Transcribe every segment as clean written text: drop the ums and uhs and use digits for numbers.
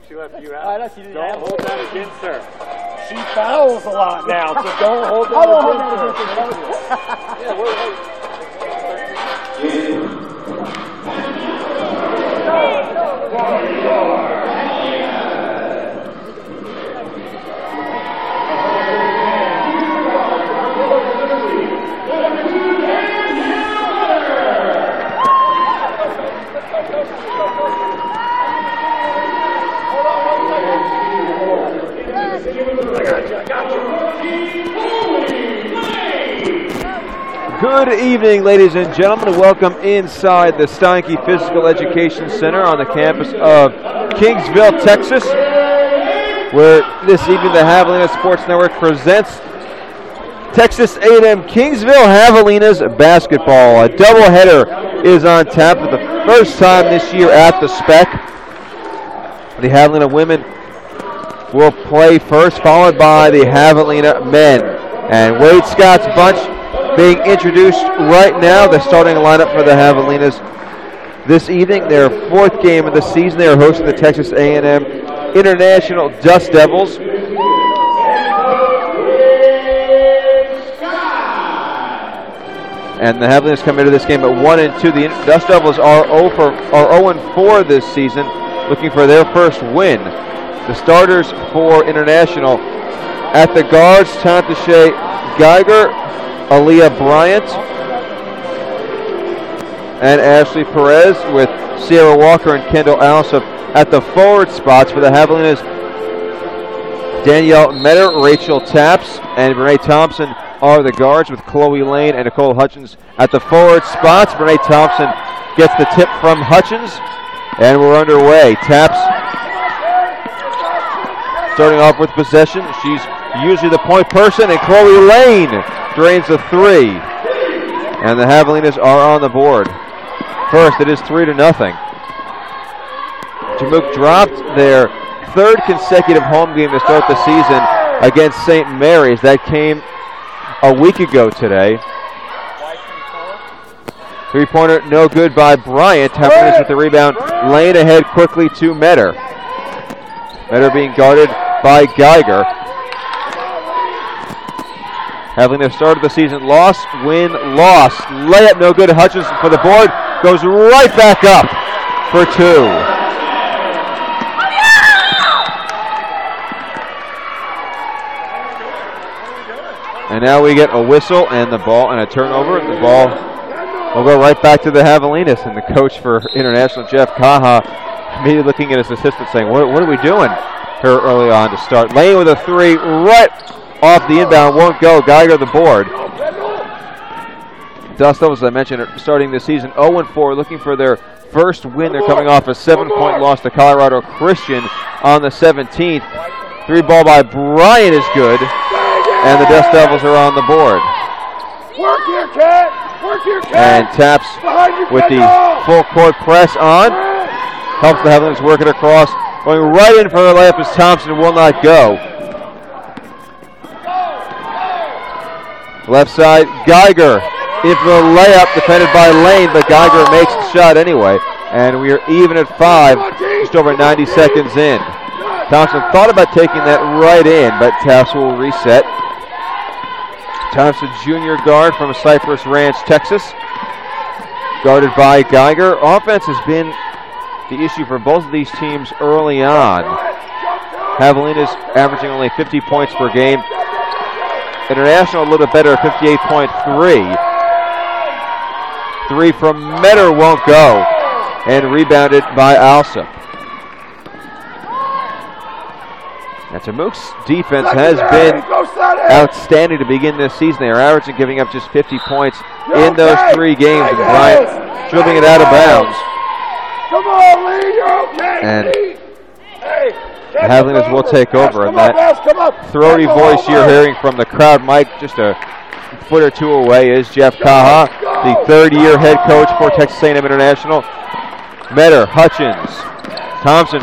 She left you out. Don't hold that against her. She fouls a lot now, so don't hold that against her. Yeah, we're Good evening, ladies and gentlemen, and welcome inside the Steinke Physical Education Center on the campus of Kingsville, Texas, where this evening the Javelina Sports Network presents Texas A&M-Kingsville Javelinas basketball. A doubleheader is on tap for the first time this year at the Spec. The Javelina women will play first, followed by the Javelina men. And Wade Scott's bunch being introduced right now, the starting lineup for the Javelinas this evening. Their fourth game of the season. They are hosting the Texas A&M International Dust Devils. And the Javelinas come into this game at 1-2. The Dust Devils are 0-4 this season, looking for their first win. The starters for International at the guards: Tantashe Geiger, Aaliyah Bryant, and Ashley Perez, with Sierra Walker and Kendall Alsop at the forward spots. For the Javelinas, Danielle Metter, Rachel Tapps, and Brene Thompson are the guards, with Chloe Lane and Nicole Hutchins at the forward spots. Brene Thompson gets the tip from Hutchins, and we're underway. Tapps starting off with possession. She's usually the point person, and Chloe Lane drains the three. And the Javelinas are on the board. First, it is 3-0. Jamook dropped their third consecutive home game to start the season against St. Mary's. That came a week ago today. Three-pointer no good by Bryant. Javelinas with the rebound. Lane ahead quickly to Metter. Metter being guarded by Geiger. Javelinas started the season loss, win, loss. Layup no good. Hutchins for the board. Goes right back up for two. And now we get a whistle and the ball and a turnover. The ball will go right back to the Javelinas. And the coach for International, Jeff Kaha, immediately looking at his assistant saying, what are we doing here early on to start? Lane with a three right off the inbound, won't go. Geiger the board. Dust Devils, as I mentioned, are starting the season 0-4, looking for their first win. They're coming off a 7-point loss to Colorado Christian on the 17th. Three ball by Bryant is good, and the Dust Devils are on the board. Work here, Cat! Work here, Cat! And Tapps with the full court press on. Helps the Javelinas work it across. Going right in for the layup as Thompson will not go. Left side, Geiger in for the layup, defended by Lane, but Geiger makes the shot anyway. And we are even at 5, just over 90 seconds in. Thompson thought about taking that right in, but Tapps will reset. Thompson, junior guard from Cypress Ranch, Texas, guarded by Geiger. Offense has been the issue for both of these teams early on. Javelinas averaging only 50 points per game. International a little bit better at 58.3. Three from Metter won't go, and rebounded by Alsop. Now, Jamook's defense has been outstanding to begin this season. They are averaging giving up just 50 points in those 3 games, and Bryant dribbling it out of bounds. Come on, Lee, you're okay. And the Javelinas will take over, and that throaty voice you're hearing from the crowd, Mike, just a foot or two away, is Jeff Kaha, the third-year head coach for Texas A&M International. Metter, Hutchins, Thompson.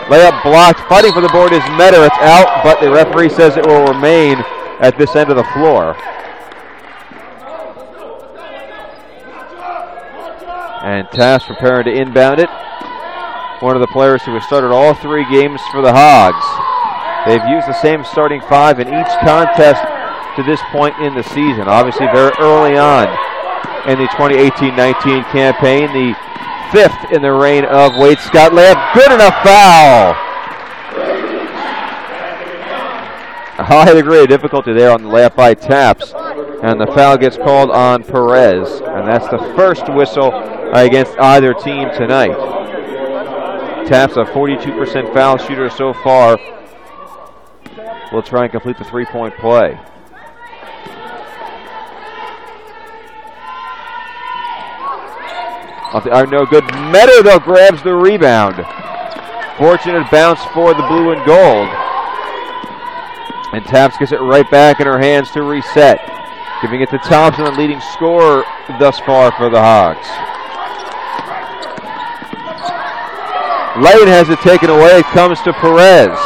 Layup blocked. Fighting for the board is Metter. It's out, but the referee says it will remain at this end of the floor. And Tass preparing to inbound it. one of the players who has started all 3 games for the Hogs. They've used the same starting 5 in each contest to this point in the season. Obviously very early on in the 2018-19 campaign, the 5th in the reign of Wade Scott. Layup, good enough foul. A high degree of difficulty there on the layup by Taps, and the foul gets called on Perez, and that's the first whistle against either team tonight. Taps a 42% foul shooter so far. We'll try and complete the 3-point play. Off the iron, no good. Meadow, though, grabs the rebound. Fortunate bounce for the blue and gold. And Taps gets it right back in her hands to reset. Giving it to Thompson, the leading scorer thus far for the Hogs. Lane has it taken away. It comes to Perez.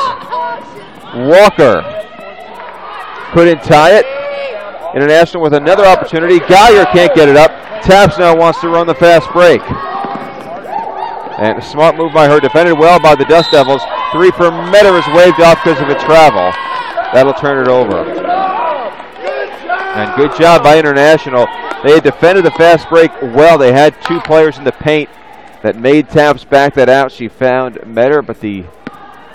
Walker couldn't tie it. International with another opportunity. Geiger can't get it up. Taps now wants to run the fast break. And a smart move by her. Defended well by the Dust Devils. 3 for Meadow is waved off because of a travel. That'll turn it over. And good job by International. They had defended the fast break well. They had 2 players in the paint that made Taps back that out. She found Metter, but the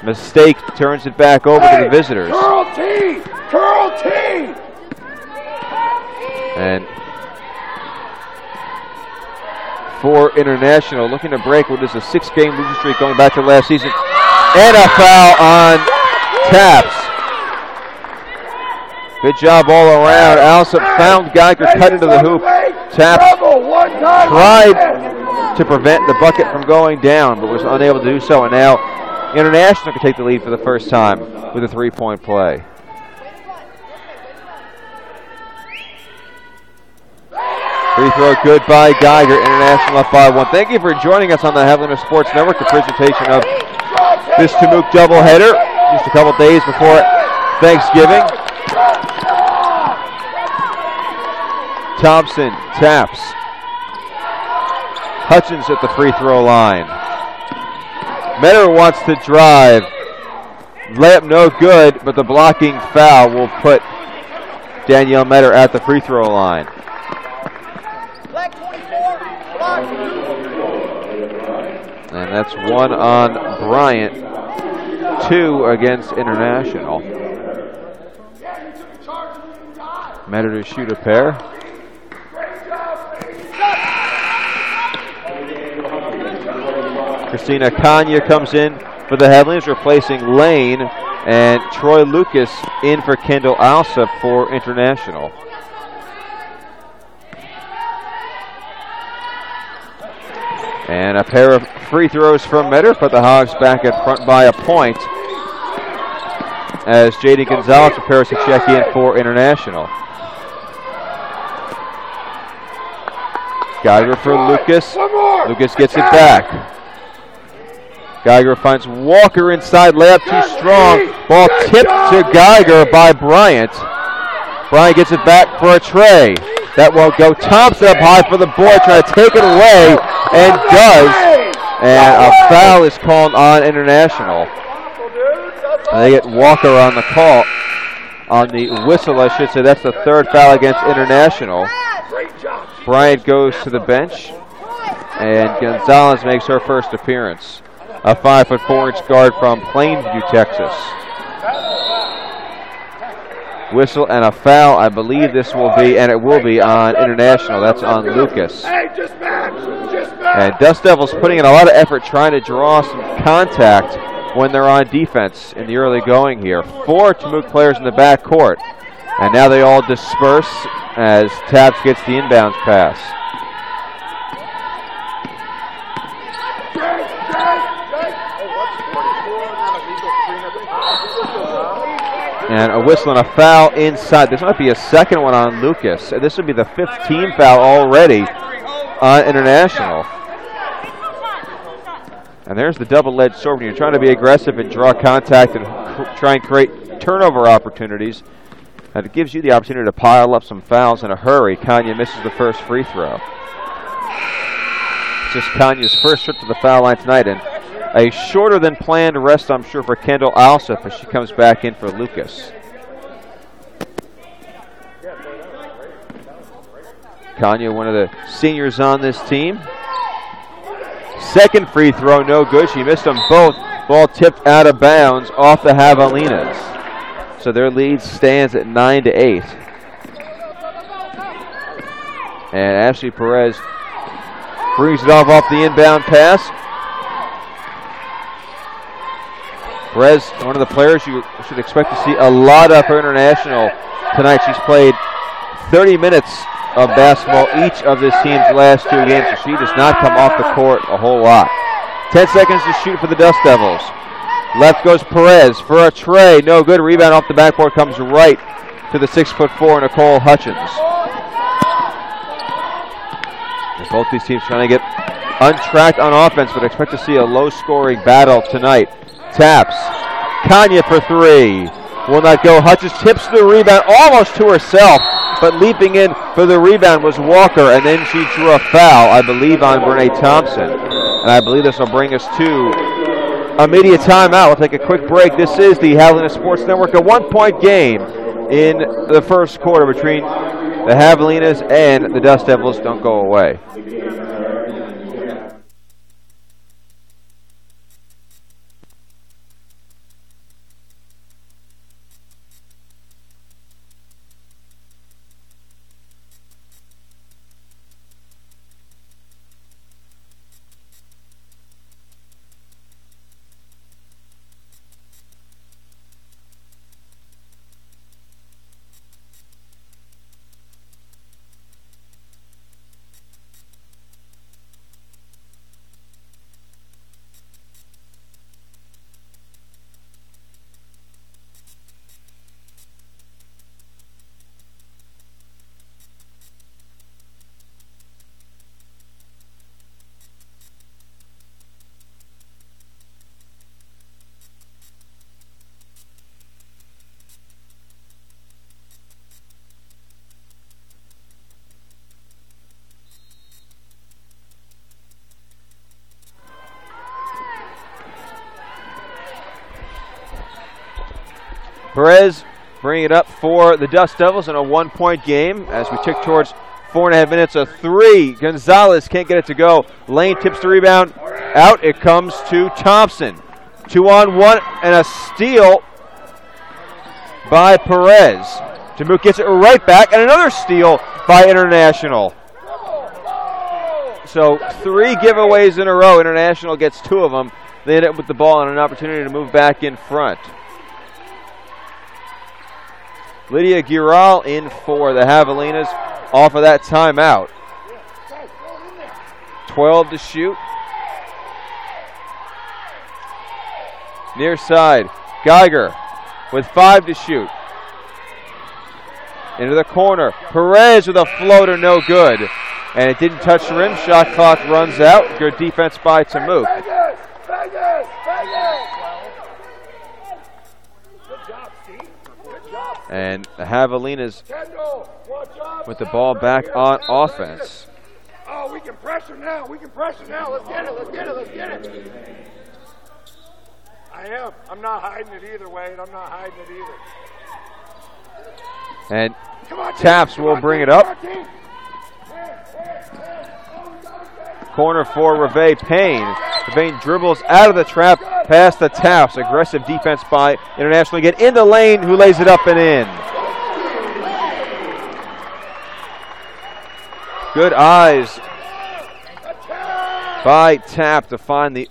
mistake turns it back over to the visitors. Curl T! Curl T! And for International, looking to break what is a 6-game losing streak going back to last season. And a foul on Taps. Good job all around. Alsop found Geiger, cut into the hoop. Taps tried to prevent the bucket from going down, but was unable to do so. And now International can take the lead for the first time with a 3-point play. Free throw good by Geiger. International up by 1. Thank you for joining us on the Javelina Sports Network, a presentation of this Temuque doubleheader just a couple days before Thanksgiving. Thompson, Taps. Hutchins at the free throw line. Metter wants to drive. Layup no good, but the blocking foul will put Danielle Metter at the free throw line. And that's 1 on Bryant, 2 against International. Metter to shoot a pair. Christina Kanya comes in for the Javelins, replacing Lane, and Troy Lucas in for Kendall Alsop for International. And a pair of free throws from Metter put the Hogs back at front by a point as J.D. Gonzalez prepares to check in for International. Geiger for Lucas. Lucas gets it back. Geiger finds Walker inside, layup too strong. Ball tipped to Geiger by Bryant. Bryant gets it back for a tray. That won't go. Thompson up high for the board, trying to take it away, and does. And a foul is called on International. And they get Walker on the call, on the whistle, I should say. That's the 3rd foul against International. Bryant goes to the bench, and Gonzalez makes her first appearance. A 5'4" guard from Plainview, Texas. Whistle and a foul. I believe this will be, and it will be, on International. That's on Lucas. And Dust Devils putting in a lot of effort trying to draw some contact when they're on defense in the early going here. 4 Temuque players in the back court. And now they all disperse as Taps gets the inbounds pass. And a whistle and a foul inside. This might be a second one on Lucas. This would be the 5th team foul already on International. And there's the double-edged sword. When you're trying to be aggressive and draw contact and try and create turnover opportunities, and it gives you the opportunity to pile up some fouls in a hurry. Kanya misses the first free throw. It's just Kanya's first trip to the foul line tonight, and A shorter than planned rest, I'm sure, for Kendall Alsop as she comes back in for Lucas. Kanya, one of the seniors on this team. Second free throw, no good. She missed them both. Ball tipped out of bounds off the Javelinas. So their lead stands at 9-8. And Ashley Perez brings it off the inbound pass. Perez, one of the players you should expect to see a lot of her international tonight. She's played 30 minutes of basketball each of this team's last 2 games, so she does not come off the court a whole lot. 10 seconds to shoot for the Dust Devils. Left goes Perez for a tray, no good. Rebound off the backboard comes right to the 6'4" Nicole Hutchins. And both these teams trying to get untracked on offense, but expect to see a low-scoring battle tonight. Taps. Kanya for three. Will not go. Hutchins tips the rebound almost to herself, but leaping in for the rebound was Walker, and then she drew a foul, I believe, on Brene Thompson. And I believe this will bring us to a media timeout. We'll take a quick break. This is the Javelina Sports Network, a 1-point game in the first quarter between the Javelinas and the Dust Devils. Don't go away. Perez bringing it up for the Dust Devils in a 1-point game as we tick towards 4.5 minutes. A three. Gonzalez can't get it to go. Lane tips the rebound out. It comes to Thompson. 2-on-1 and a steal by Perez. Tamuk gets it right back, and another steal by International. So 3 giveaways in a row. International gets 2 of them. They end up with the ball and an opportunity to move back in front. Lydia Giral in for the Javelinas off of that timeout. 12 to shoot. Near side, Geiger with 5 to shoot. Into the corner, Perez with a floater, no good. And it didn't touch the rim, shot clock runs out. Good defense by Tamuk. And the Javelinas with the ball back on offense. Oh, we can pressure now. We can pressure now. Let's get it. Let's get it. Let's get it. I am. I'm not hiding it either, Wade. I'm not hiding it either. And Taps will bring it up. Corner for Reve Payne. Payne dribbles out of the trap past the Taps. Aggressive defense by International. Get in the lane, who lays it up and in. Good eyes by Tap to find the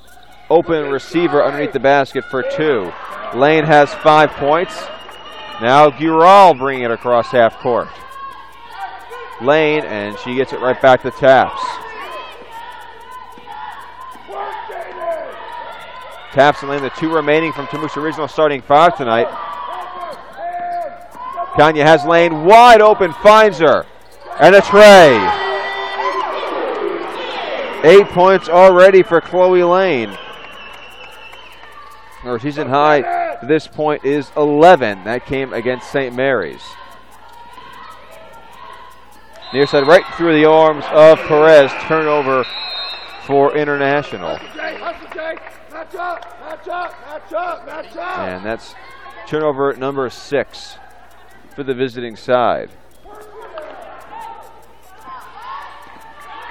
open receiver underneath the basket for 2. Lane has 5 points. Now Gural bringing it across half court. Lane, and she gets it right back to Taps. Taps and Lane, the 2 remaining from Tamuk's original starting 5 tonight. Kanya has Lane wide open, finds her, and a tray. 8 points already for Chloe Lane. Her season high to this point is 11. That came against St. Mary's. Near side right through the arms of Perez. Turnover for International. And that's turnover number 6 for the visiting side.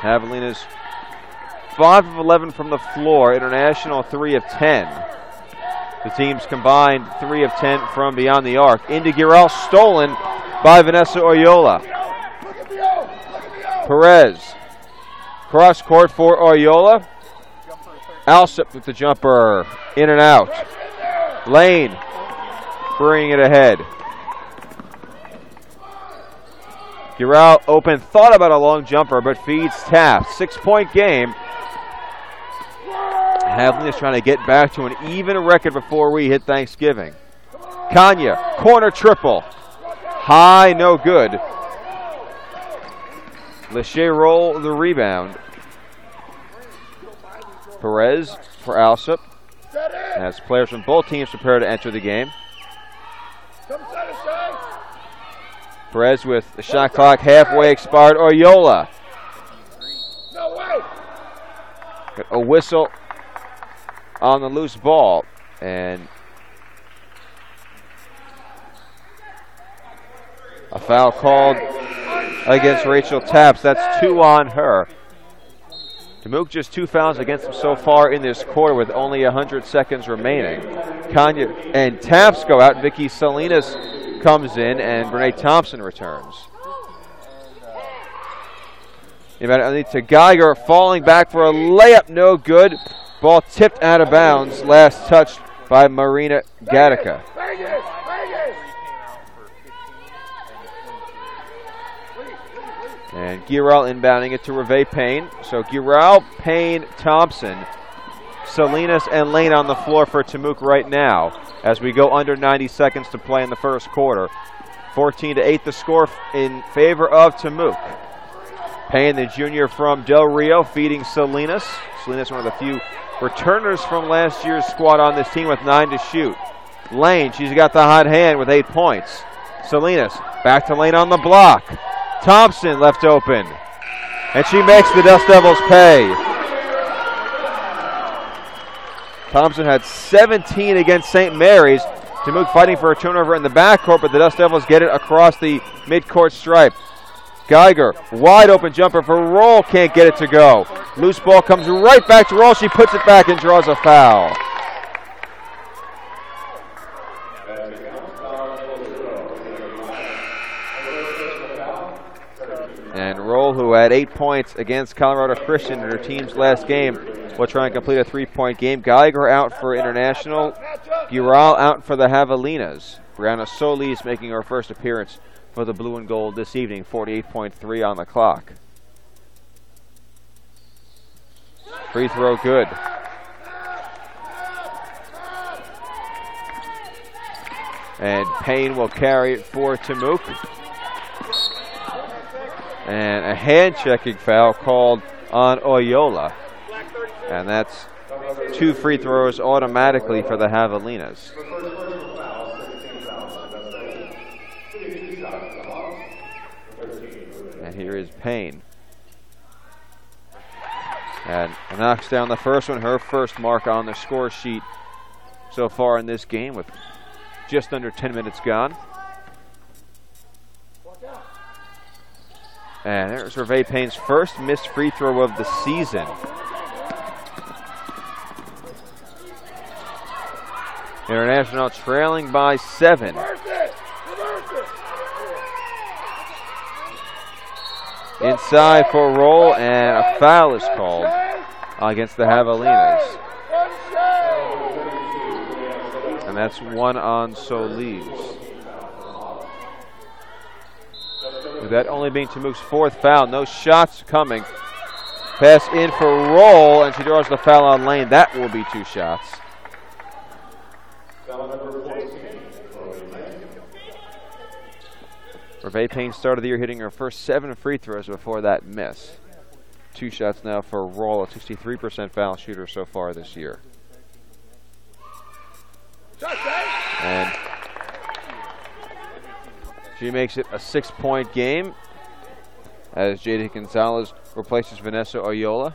Javelina's 5 of 11 from the floor. International 3 of 10. The teams combined 3 of 10 from beyond the arc. Into Girel, stolen by Vanessa Oyola. Perez. Cross court for Oyola. Alsop with the jumper. In and out. Lane bringing it ahead. Girel open, thought about a long jumper, but feeds Taft. 6-point game. Javelina's trying to get back to an even record before we hit Thanksgiving. Kanya, corner triple. High, no good. Lachey Roll the rebound. Perez for Alsop. As players from both teams prepare to enter the game. Perez with the shot clock halfway expired. Oyola. Got a whistle on the loose ball. And a foul called against Rachel Taps. That's 2 on her. Temuque just 2 fouls against him so far in this quarter with only 100 seconds remaining. Kanya and Taps go out. Vicky Salinas comes in and Brene Thompson returns. Underneath to Geiger, falling back for a layup, no good. Ball tipped out of bounds, last touched by Marina Gatica. And Girel inbounding it to Reve Payne. So Girel, Payne, Thompson, Salinas, and Lane on the floor for Temuque right now as we go under 90 seconds to play in the first quarter. 14-8 the score in favor of Temuque. Payne, the junior from Del Rio, feeding Salinas. Salinas, one of the few returners from last year's squad on this team with 9 to shoot. Lane, she's got the hot hand with 8 points. Salinas, back to Lane on the block. Thompson left open. And she makes the Dust Devils pay. Thompson had 17 against St. Mary's. Temuque fighting for a turnover in the backcourt, but the Dust Devils get it across the midcourt stripe. Geiger, wide open jumper for Roll, can't get it to go. Loose ball comes right back to Roll. She puts it back and draws a foul. And Roll, who had 8 points against Colorado Christian in her team's last game, will try and complete a 3-point game. Geiger out for International. Girel out for the Javelinas. Brianna Solis making her first appearance for the blue and gold this evening. 48.3 on the clock. Free throw good. And Payne will carry it for Temuque. And a hand-checking foul called on Oyola. And that's 2 free throws automatically for the Javelinas. And here is Payne. And knocks down the first one, her first mark on the score sheet so far in this game with just under 10 minutes gone. And there's Reve Payne's first missed free throw of the season. International trailing by 7. Inside for Roll, and a foul is called against the Javelinas. And that's 1 on Solis. With that only being Temuque's 4th foul, no shots coming. Pass in for Roll, and she draws the foul on Lane. That will be 2 shots. Reve Payne started the year hitting her first 7 free throws before that miss. 2 shots now for Roll, a 63% foul shooter so far this year. And she makes it a 6-point game as J.D. Gonzalez replaces Vanessa Oyola.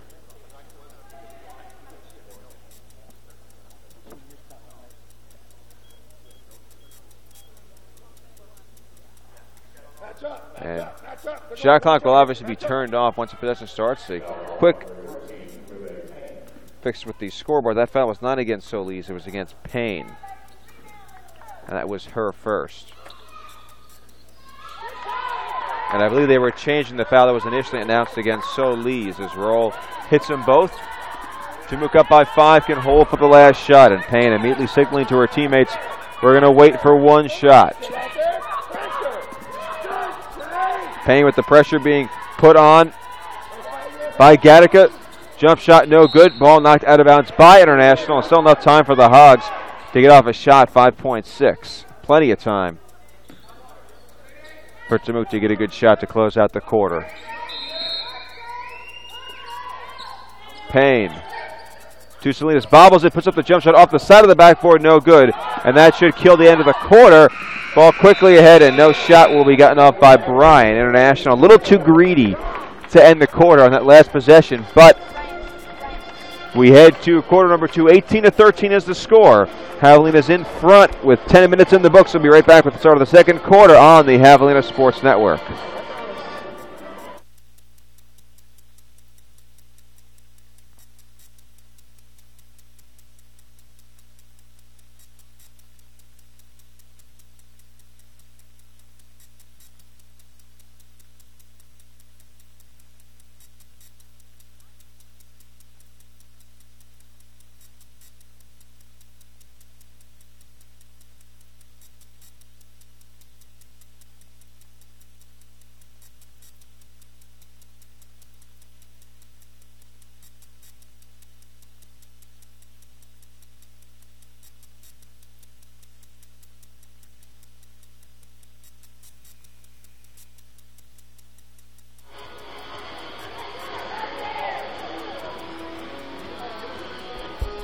Shot clock will obviously be turned off once the possession starts. A quick fix with the scoreboard. That foul was not against Solis, it was against Payne. And that was her first. And I believe they were changing the foul that was initially announced against Solis as Roll hits them both. Temuco up by 5, can hold for the last shot, and Payne immediately signaling to her teammates, we're going to wait for one shot. Payne with the pressure being put on by Gattaca. Jump shot no good. Ball knocked out of bounds by International. And still enough time for the Hogs to get off a shot, 5.6. Plenty of time for Temuco to get a good shot to close out the quarter. Payne to Salinas, bobbles it, puts up the jump shot off the side of the backboard, no good. And that should kill the end of the quarter. Ball quickly ahead, and no shot will be gotten off by Bryan. International a little too greedy to end the quarter on that last possession, but we head to quarter number 2. 18-13 is the score. Javelina's in front with 10 minutes in the books. We'll be right back with the start of the second quarter on the Javelina Sports Network.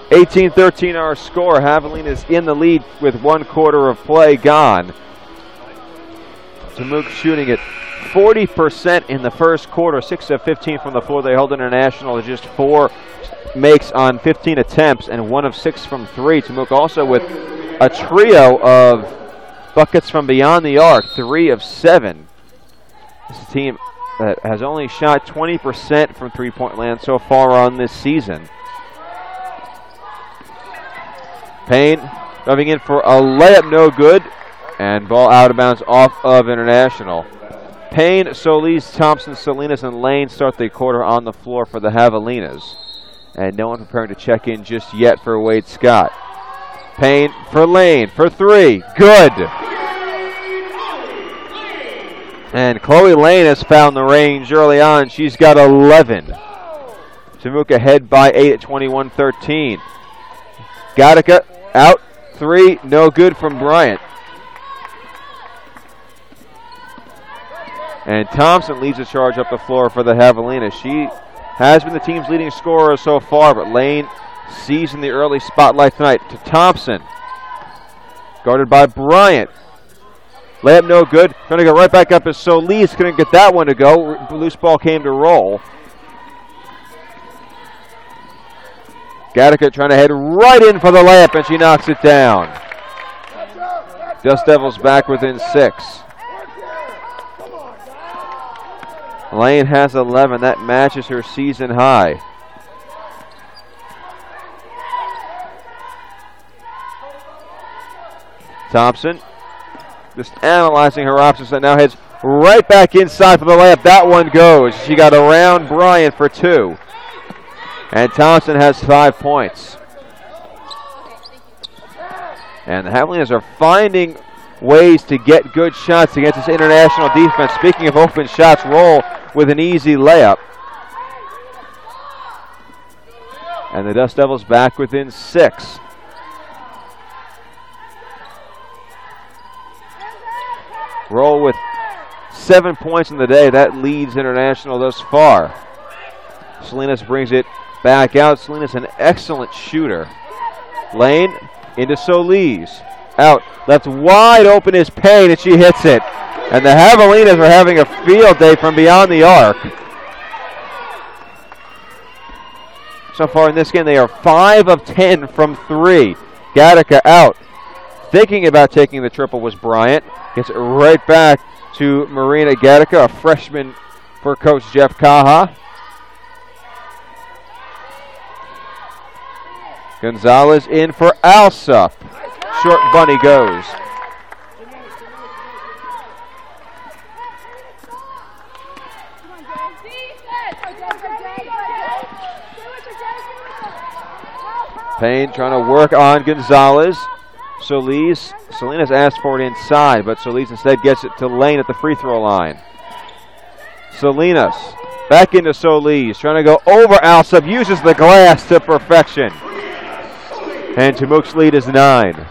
(18-13) our score. Javelina is in the lead with 1 quarter of play gone. Temuco shooting at 40% in the first quarter, 6 of 15 from the floor. They hold International to just 4 makes on 15 attempts and 1 of 6 from 3. Temuco also with a trio of buckets from beyond the arc, 3 of 7. This team that has only shot 20% from three-point land so far on this season. Payne driving in for a layup, no good, and ball out of bounds off of International. Payne, Solis, Thompson, Salinas, and Lane start the quarter on the floor for the Javelinas. And no one preparing to check in just yet for Wade Scott. Payne for Lane for 3, good. And Chloe Lane has found the range early on. She's got 11. Temuco ahead by 8 at 21-13. Gattaca out, 3, no good from Bryant. And Thompson leads the charge up the floor for the Javelina. She has been the team's leading scorer so far, but Lane sees in the early spotlight tonight to Thompson. Guarded by Bryant. Layup no good. Trying to go right back up as Solis. Couldn't get that one to go. Loose ball came to roll. Gattaca trying to head right in for the layup, and she knocks it down. Dust Devils back within 6. Lane has 11. That matches her season high. Thompson just analyzing her options, and now heads right back inside for the layup. That one goes. She got around Bryant for 2. And Thompson has 5 points. And the Javelinas are finding ways to get good shots against this International defense. Speaking of open shots, Roll with an easy layup. And the Dust Devils back within 6. Roll with 7 points in the day. That leads International thus far. Salinas brings it back out. Salinas an excellent shooter. Lane into Solis. Out. Left wide open is Payne, and she hits it. And the Javelinas are having a field day from beyond the arc. So far in this game, they are 5 of 10 from 3. Gattaca out. Thinking about taking the triple was Bryant. Gets it right back. to Marina Gatica, a freshman for Coach Jeff Kaha. Gonzalez in for Alsup. Short bunny goes. Payne trying to work on Gonzalez. Salinas asked for it inside, but Solis instead gets it to Lane at the free throw line. Salinas back into Solis, trying to go over Alsup, uses the glass to perfection. And Temuc's lead is 9.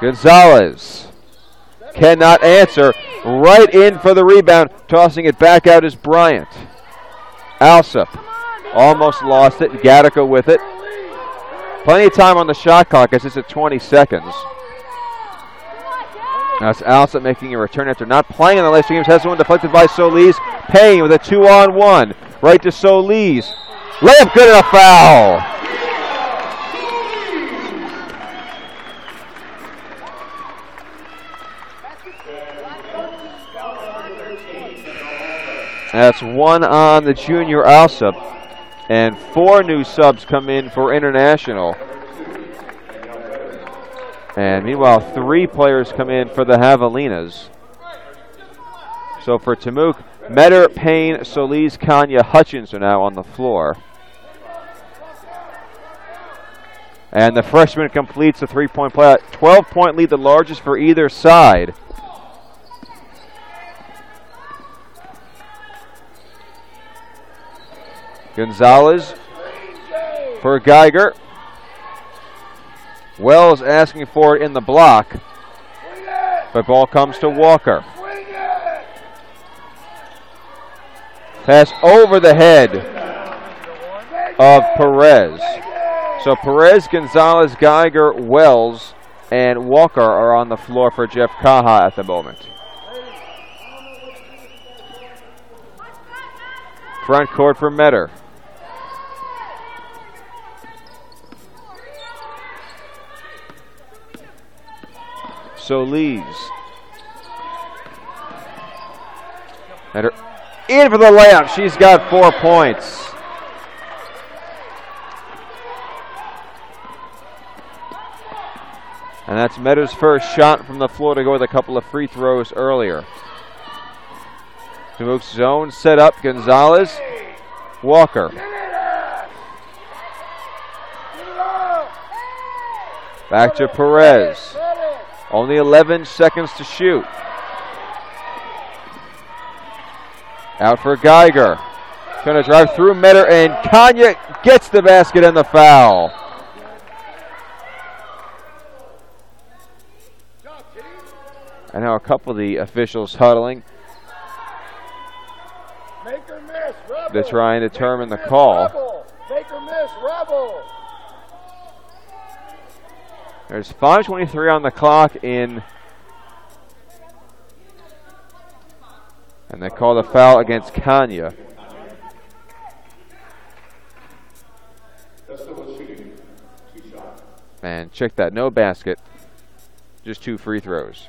Gonzalez cannot answer. Right in for the rebound. Tossing it back out is Bryant. Alsup almost lost it. Gatica with it. Plenty of time on the shot clock as it's at 20 seconds. That's Alsup making a return after not playing in the last 2 games. Has one deflected by Solis. Payne with a 2-on-1. Right to Solis. Layup good and a foul. That's 1 on the junior Alsup. And 4 new subs come in for International. And meanwhile, 3 players come in for the Javelinas. So for Temuc, Metter, Payne, Solis, Kanya, Hutchins are now on the floor. And the freshman completes the 3-point play. 12-point lead, the largest for either side. Gonzalez for Geiger. Wells asking for it in the block. But ball comes to Walker. Pass over the head of Perez. So Perez, Gonzalez, Geiger, Wells, and Walker are on the floor for Jeff Kaha at the moment. Front court for Metter. Solis. Metter in for the layup. She's got 4 points. And that's Metter's first shot from the floor to go with a couple of free throws earlier. Temuc's zone set up. Gonzalez. Walker. Back to Perez. Only 11 seconds to shoot. Out for Geiger. Trying to drive through Metter, and Kanya gets the basket and the foul. And now a couple of the officials huddling. They're trying to determine the call. Make her miss, Rebel. There's 5:23 on the clock and they call the foul against Kanya. And check that, no basket, just 2 free throws.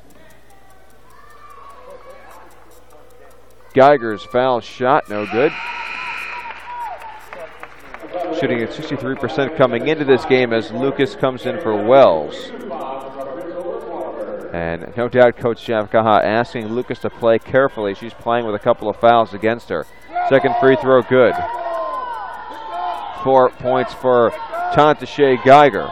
Geiger's foul shot, no good. Shooting at 63% coming into this game as Lucas comes in for Wells. And no doubt Coach Jeff Kaha asking Lucas to play carefully. She's playing with a couple of fouls against her. Second free throw good. 4 points for Tantashe Geiger.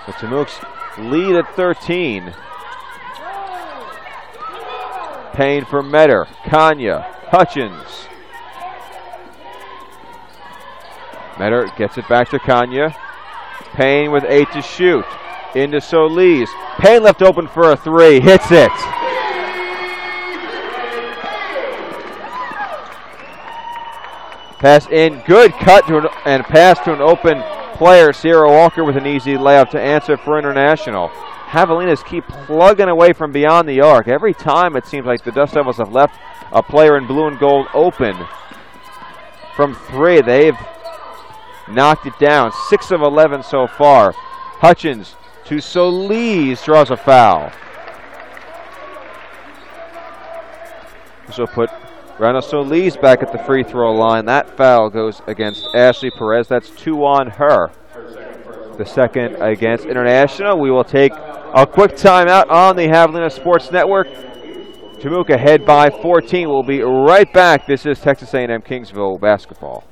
The Temuc's lead at 13. Payne for Metter. Kanya. Hutchins. Metter gets it back to Kanya. Payne with 8 to shoot. Into Solis. Payne left open for a 3. Hits it. Pass in. Good cut to and pass to an open player. Sierra Walker with an easy layup to answer for International. Javelinas keep plugging away from beyond the arc. Every time it seems like the Dust Devils have left a player in blue and gold open from 3. They've knocked it down. 6 of 11 so far. Hutchins to Solis, draws a foul. This will put Rana Solis back at the free throw line. That foul goes against Ashley Perez. That's 2 on her. The second against International. We will take a quick timeout on the Javelina Sports Network. Temuka ahead by 14. We'll be right back. This is Texas A&M-Kingsville basketball.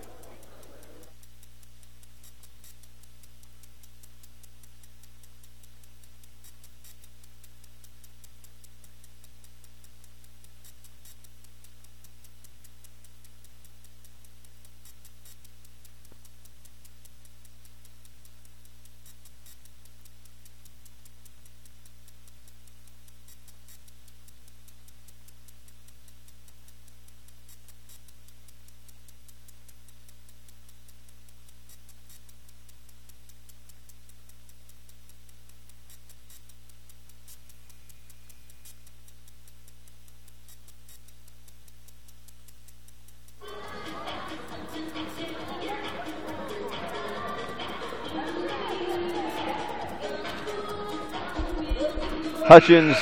Hutchins,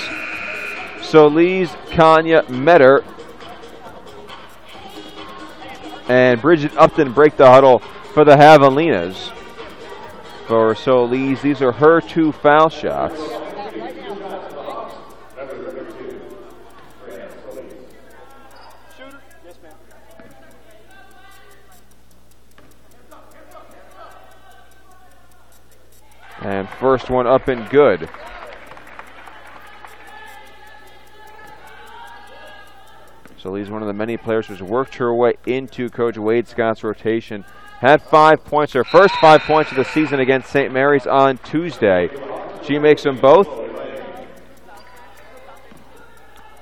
Solis, Kanya, Metter, and Bridget Upton break the huddle for the Javelinas. For Solis, these are her 2 foul shots. And first one up and good. Solis, one of the many players who's worked her way into Coach Wade Scott's rotation. Had 5 points, her first 5 points of the season against St. Mary's on Tuesday. She makes them both.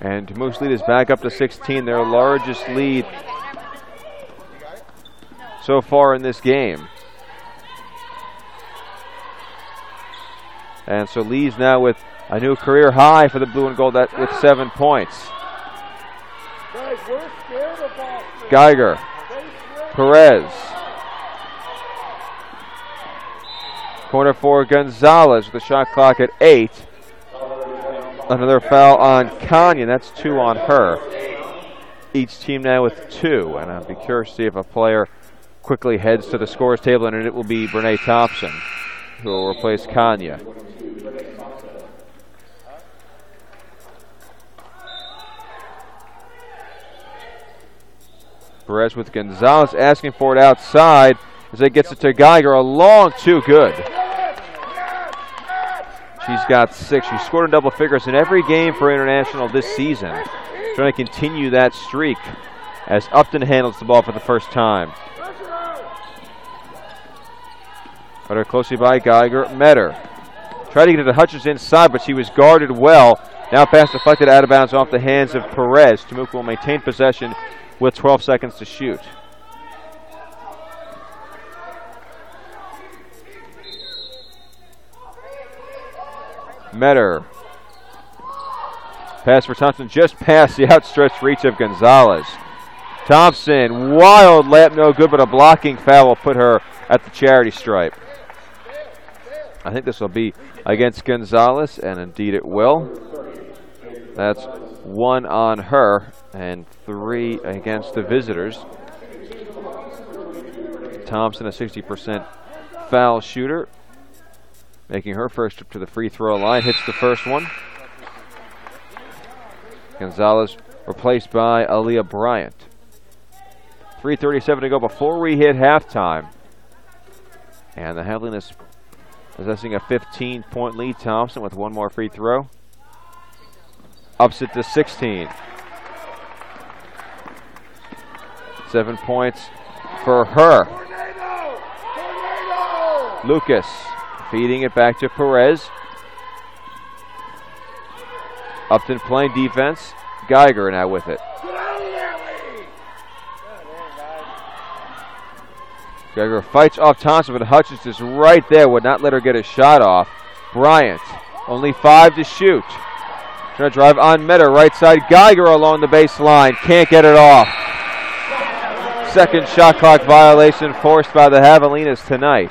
And Moose lead is back up to 16, their largest lead so far in this game. And Solis now with a new career high for the blue and gold with 7 points. Geiger, Perez, corner for Gonzalez with the shot clock at 8. Another foul on Kanya, that's 2 on her. Each team now with 2, and I'll be curious to see if a player quickly heads to the scores table, and it will be Brene Thompson who will replace Kanya. Perez with Gonzalez asking for it outside as it gets it to Geiger. A long 2, good. She's got 6. She scored in double figures in every game for International this season. Trying to continue that streak as Upton handles the ball for the first time. Cutter closely by Geiger. Metter tried to get it to Hutchins inside, but she was guarded well. Now pass deflected out of bounds off the hands of Perez. Temuka will maintain possession with 12 seconds to shoot. Metter. Pass for Thompson just past the outstretched reach of Gonzalez. Thompson, wild layup, no good, but a blocking foul will put her at the charity stripe. I think this will be against Gonzalez, and indeed it will. That's 1 on her and 3 against the visitors. Thompson, a 60% foul shooter, making her first trip to the free throw line. Hits the first one. Gonzalez replaced by Aaliyah Bryant. 3:37 to go before we hit halftime. And the Javelinas possessing a 15-point lead. Thompson with 1 more free throw. Ups it to 16. 7 points for her. Lucas feeding it back to Perez. Upton playing defense. Geiger now with it. Geiger fights off Thompson, but Hutchins is right there. Would not let her get a shot off. Bryant, only 5 to shoot. Trying to drive on Metter, right side. Geiger along the baseline. Can't get it off. second shot clock violation forced by the Javelinas tonight.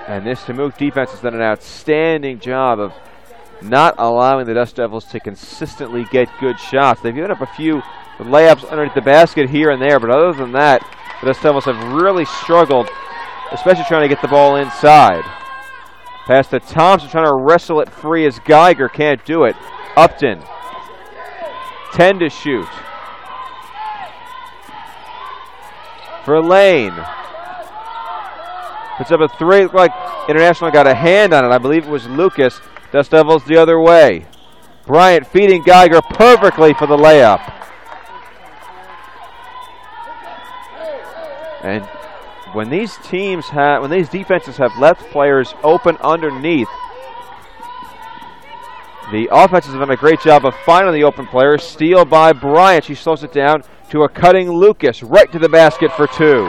And this Temuque defense has done an outstanding job of not allowing the Dust Devils to consistently get good shots. They've given up a few layups underneath the basket here and there, but other than that, the Dust Devils have really struggled, especially trying to get the ball inside. Pass to Thompson, trying to wrestle it free as Geiger can't do it. Upton, 10 to shoot. For Lane. Puts up a three. Looked like International got a hand on it. I believe it was Lucas. Dust Devils the other way. Bryant feeding Geiger perfectly for the layup. And when these defenses have left players open underneath, the offenses have done a great job of finding the open players. Steal by Bryant. She slows it down to a cutting Lucas right to the basket for two.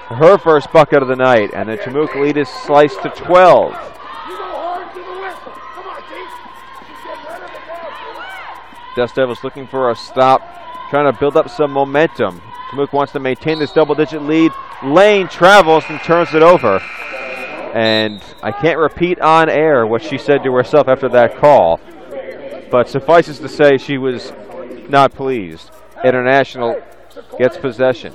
Her first bucket of the night, and the Temuque lead is sliced to 12. Dust Devils looking for a stop, trying to build up some momentum. Temuque wants to maintain this double-digit lead. Lane travels and turns it over. And I can't repeat on air what she said to herself after that call, but suffices to say she was not pleased. International gets possession.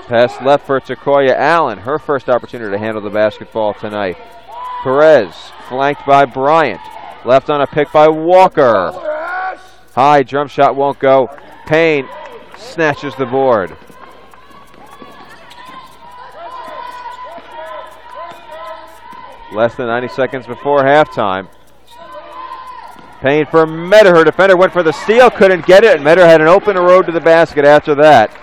Pass left for Takoya Allen. Her first opportunity to handle the basketball tonight. Perez flanked by Bryant. Left on a pick by Walker. High jump shot won't go. Payne snatches the board. Less than 90 seconds before halftime. Payne for Metter. Her defender went for the steal, couldn't get it, and Metter had an open road to the basket after that.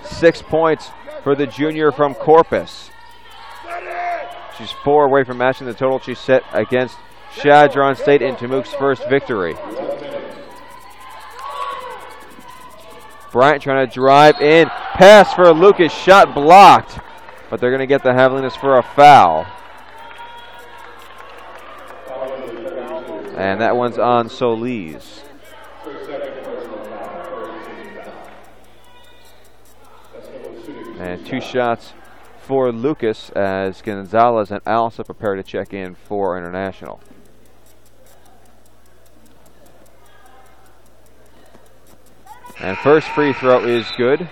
6 points for the junior from Corpus. She's 4 away from matching the total she set against Chadron State in Temuque's first victory. Bryant trying to drive in. Pass for Lucas. Shot blocked. But they're going to get the Javelinas for a foul. And that one's on Solis. And 2 shots for Lucas as Gonzalez and Allison prepare to check in for International. And first free throw is good.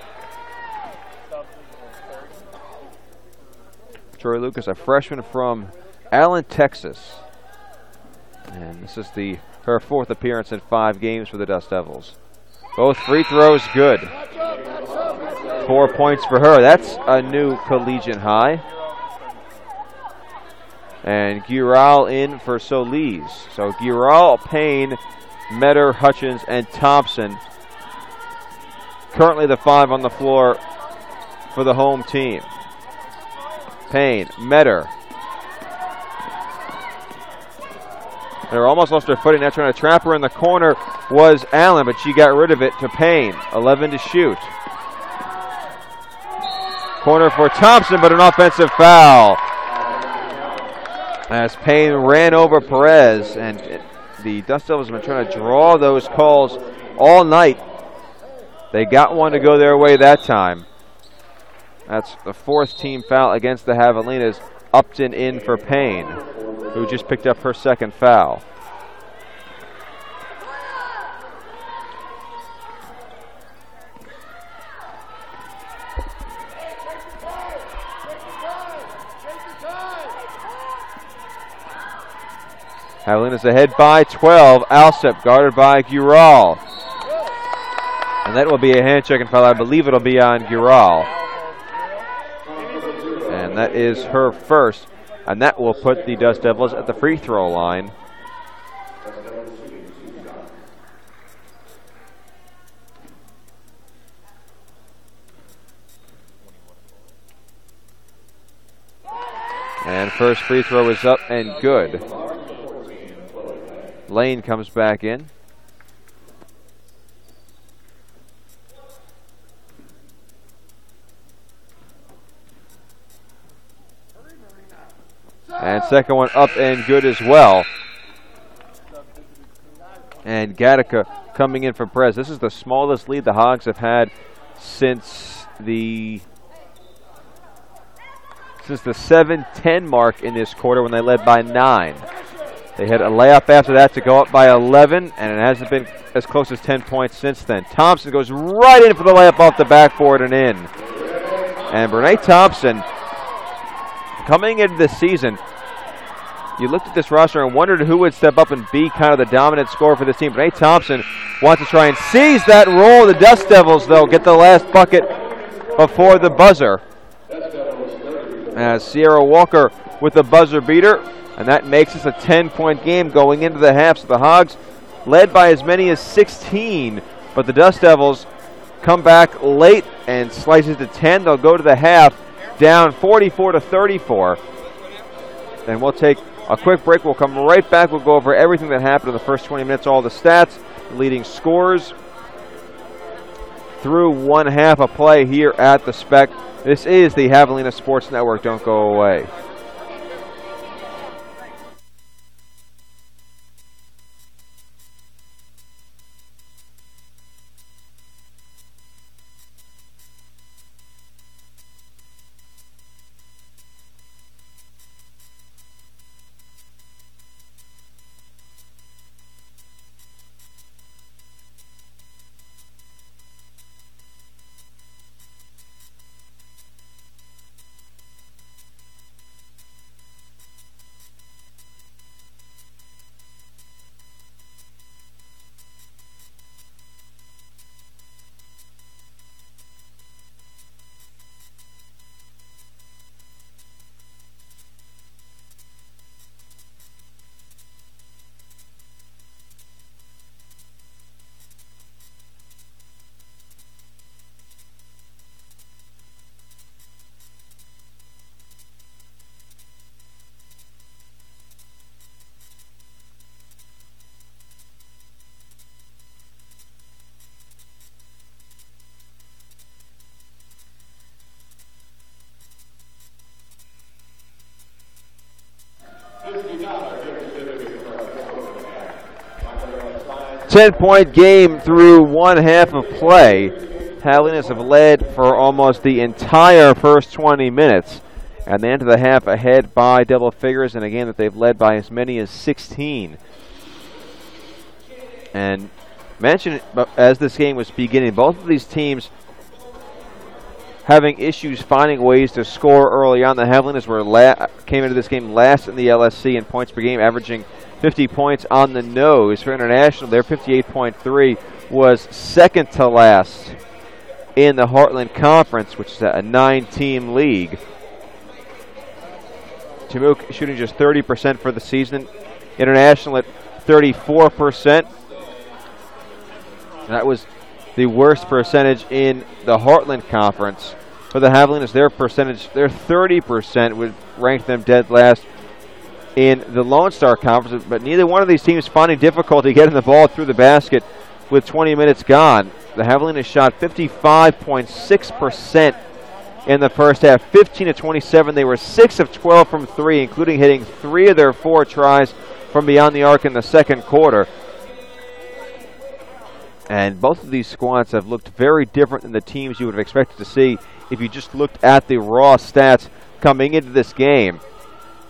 Troy Lucas, a freshman from Allen, Texas. And this is her 4th appearance in 5 games for the Dust Devils. Both free throws good. 4 points for her. That's a new collegiate high. And Giral in for Solis. So Giral, Payne, Metter, Hutchins, and Thompson. Currently the 5 on the floor for the home team. Payne, Metter. They almost lost her footing. Now trying to trap her in the corner was Allen, but she got rid of it to Payne. 11 to shoot. Corner for Thompson, but an offensive foul. As Payne ran over Perez, and the Dust Devils have been trying to draw those calls all night. They got one to go their way that time. That's the 4th team foul against the Javelinas. Upton in for Payne, who just picked up her 2nd foul. Javelinas ahead by 12. Alsep guarded by Giral. And that will be a hand check and foul. I believe it'll be on Giral. And that is her first. And that will put the Dust Devils at the free throw line. And first free throw is up and good. Lane comes back in. And second one up and good as well. And Gattaca coming in for Perez. This is the smallest lead the Hogs have had since the 7-10 mark in this quarter when they led by 9. They had a layup after that to go up by 11, and it hasn't been as close as 10 points since then. Thompson goes right in for the layup off the backboard and in. And Brene Thompson, coming into this season, you looked at this roster and wondered who would step up and be kind of the dominant scorer for this team. Brene Thompson wants to try and seize that role. The Dust Devils, though, get the last bucket before the buzzer. As Sierra Walker with the buzzer beater, and that makes us a 10-point game going into the half. So the Hogs led by as many as 16, but the Dust Devils come back late and slices to 10. They'll go to the half down 44-34. And we'll take a quick break. We'll come right back. We'll go over everything that happened in the first 20 minutes, all the stats, the leading scores through one half of play here at the Spec. This is the Javelina Sports Network. Don't go away. Ten-point game through one half of play. Javelinas have led for almost the entire first 20 minutes. And they enter the half ahead by double figures, and a game that they've led by as many as 16. And mentioned as this game was beginning, both of these teams having issues finding ways to score early on. The Javelinas came into this game last in the LSC in points per game, averaging 50 points on the nose. For International, their 58.3 was second to last in the Heartland Conference, which is a 9-team league. Chimook shooting just 30% for the season. International at 34%. That was the worst percentage in the Heartland Conference. For the Javelinas, their 30% would rank them dead last in the Lone Star Conference, but neither one of these teams finding difficulty getting the ball through the basket with 20 minutes gone. The Javelinas shot 55.6% in the first half, 15-27. They were 6 of 12 from 3, including hitting 3 of their 4 tries from beyond the arc in the second quarter. And both of these squads have looked very different than the teams you would have expected to see if you just looked at the raw stats coming into this game.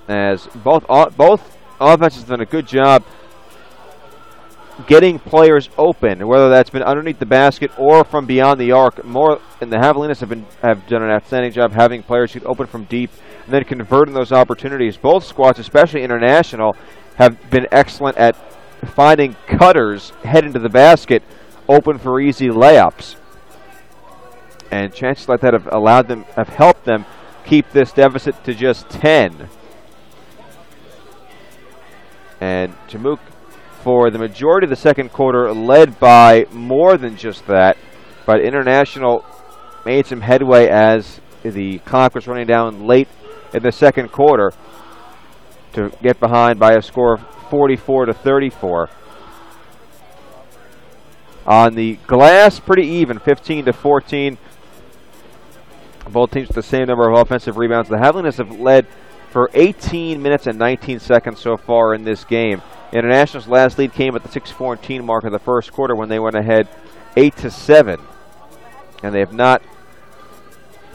As both offenses have done a good job getting players open, whether that's been underneath the basket or from beyond the arc. And the Javelinas have done an outstanding job having players shoot open from deep and then converting those opportunities. Both squads, especially International, have been excellent at finding cutters heading to the basket open for easy layups. And chances like that have helped them keep this deficit to just 10. And Chimook, for the majority of the second quarter, led by more than just that. But International made some headway as the clock was running down late in the second quarter to get behind by a score of 44-34. On the glass, pretty even, 15-14. Both teams with the same number of offensive rebounds. The Javelinas have led for 18 minutes and 19 seconds so far in this game. International's last lead came at the 6:14 mark of the first quarter when they went ahead 8-7. And they have not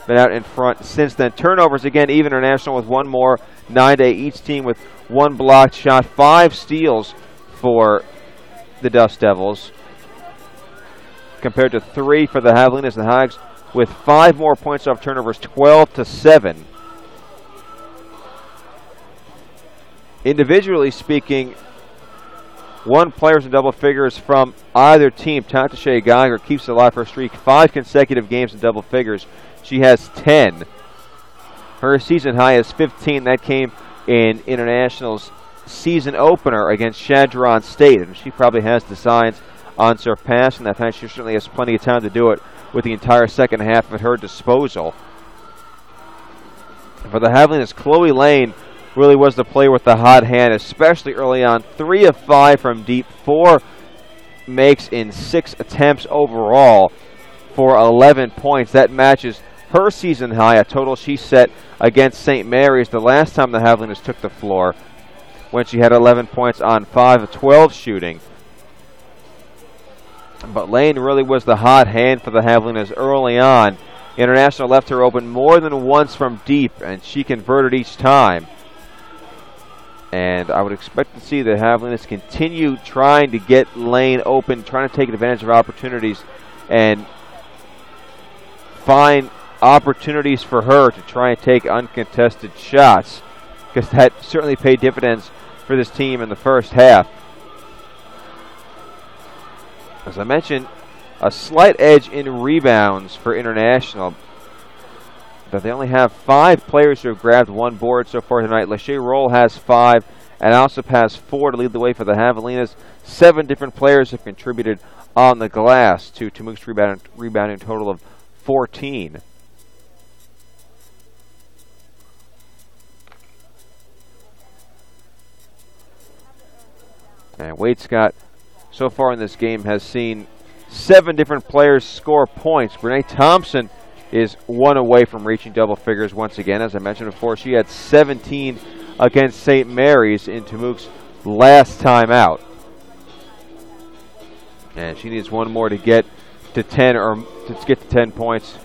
been out in front since then. Turnovers again, even International with one more, 9-8. Each team with one blocked shot, 5 steals for the Dust Devils, compared to 3 for the Javelinas. The Hags with 5 more points off turnovers, 12-7. Individually speaking, one player's in double figures from either team. Tatashay Geiger keeps alive her streak, 5 consecutive games in double figures. She has 10. Her season high is 15. That came in International's season opener against Chadron State, and she probably has the signs on surpassing that. She certainly has plenty of time to do it with the entire second half at her disposal. For the Javelinas, Chloe Lane really was the player with the hot hand, especially early on. 3 of 5 from deep, 4 makes in 6 attempts overall for 11 points. That matches her season high, a total she set against St. Mary's the last time the Javelinas took the floor, when she had 11 points on 5 of 12 shooting. But Lane really was the hot hand for the Javelinas early on. International left her open more than once from deep, and she converted each time. And I would expect to see the Javelinas continue trying to get Lane open, trying to take advantage of opportunities, and find opportunities for her to try and take uncontested shots, because that certainly paid dividends for this team in the first half. As I mentioned, a slight edge in rebounds for International, but they only have 5 players who have grabbed 1 board so far tonight. Lachey Roll has 5, and Alsop has 4 to lead the way for the Javelinas. 7 different players have contributed on the glass to Temuc's rebounding total of 14. And Wade Scott, so far in this game, has seen 7 different players score points. Renee Thompson is 1 away from reaching double figures once again. As I mentioned before, she had 17 against St. Mary's in Temuc's last time out. And she needs 1 more to get to 10 points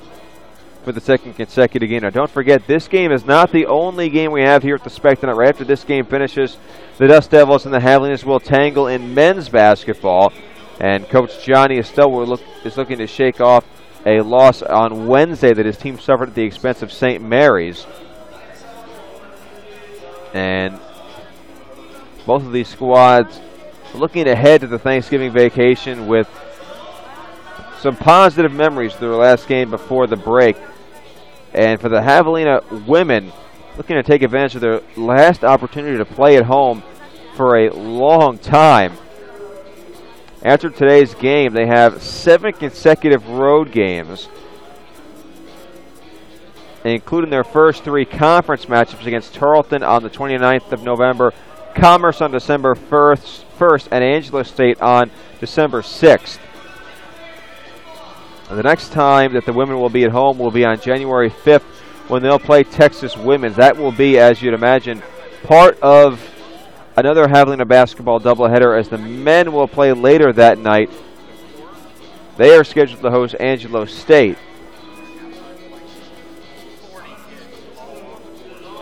for the second consecutive game. Now, don't forget, this game is not the only game we have here at the Spec tonight. Right after this game finishes, the Dust Devils and the Javelinas will tangle in men's basketball. And Coach Johnny Estelle is looking to shake off a loss on Wednesday that his team suffered at the expense of St. Mary's. And both of these squads looking ahead to the Thanksgiving vacation with some positive memories of their last game before the break. And for the Javelina women, looking to take advantage of their last opportunity to play at home for a long time. After today's game, they have 7 consecutive road games, including their first 3 conference matchups against Tarleton on the 29th of November, Commerce on December 1st, and Angelo State on December 6th. And the next time that the women will be at home will be on January 5th, when they'll play Texas Women's. That will be, as you'd imagine, part of another Javelina basketball doubleheader, as the men will play later that night. They are scheduled to host Angelo State.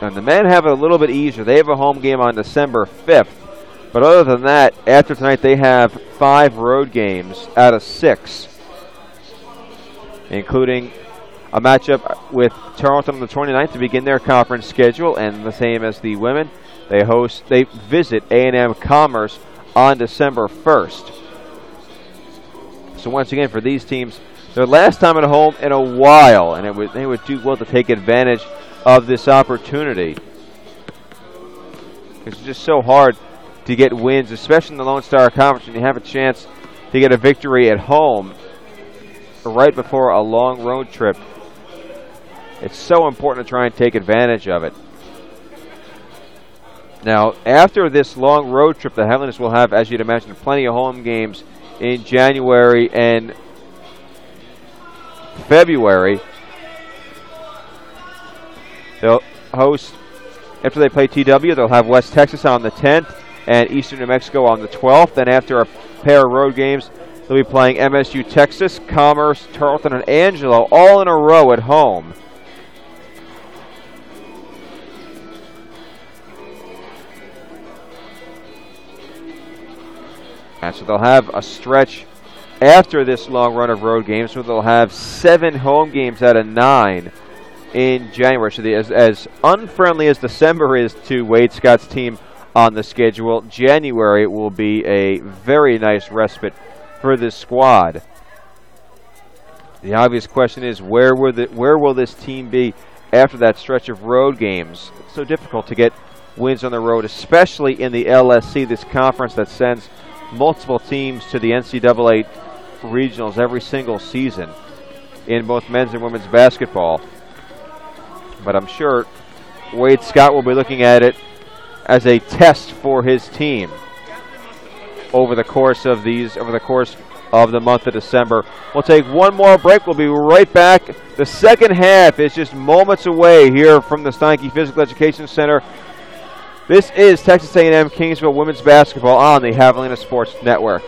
And the men have it a little bit easier. They have a home game on December 5th. But other than that, after tonight, they have 5 road games out of 6, including a matchup with Tarleton on the 29th to begin their conference schedule, and the same as the women. They visit A&M Commerce on December 1st. So once again, for these teams, their last time at home in a while, and they would do well to take advantage of this opportunity. It's just so hard to get wins, especially in the Lone Star Conference, when you have a chance to get a victory at home right before a long road trip. It's so important to try and take advantage of it. Now, after this long road trip, the Javelinas will have, as you'd imagine, plenty of home games in January and February. They'll host After they play TW, they'll have West Texas on the 10th and Eastern New Mexico on the 12th. Then after a pair of road games, they'll be playing MSU Texas, Commerce, Tarleton, and Angelo all in a row at home. And so they'll have a stretch after this long run of road games, so they'll have 7 home games out of 9 in January. So as unfriendly as December is to Wade Scott's team on the schedule, January will be a very nice respite for this squad. The obvious question is, where will this team be after that stretch of road games? It's so difficult to get wins on the road, especially in the LSC, this conference that sends multiple teams to the NCAA regionals every single season in both men's and women's basketball. But I'm sure Wade Scott will be looking at it as a test for his team over the course of the month of December. We'll take one more break. We'll be right back. The second half is just moments away here from the Steinke Physical Education Center. This is Texas A&M-Kingsville women's basketball on the Javelina Sports Network.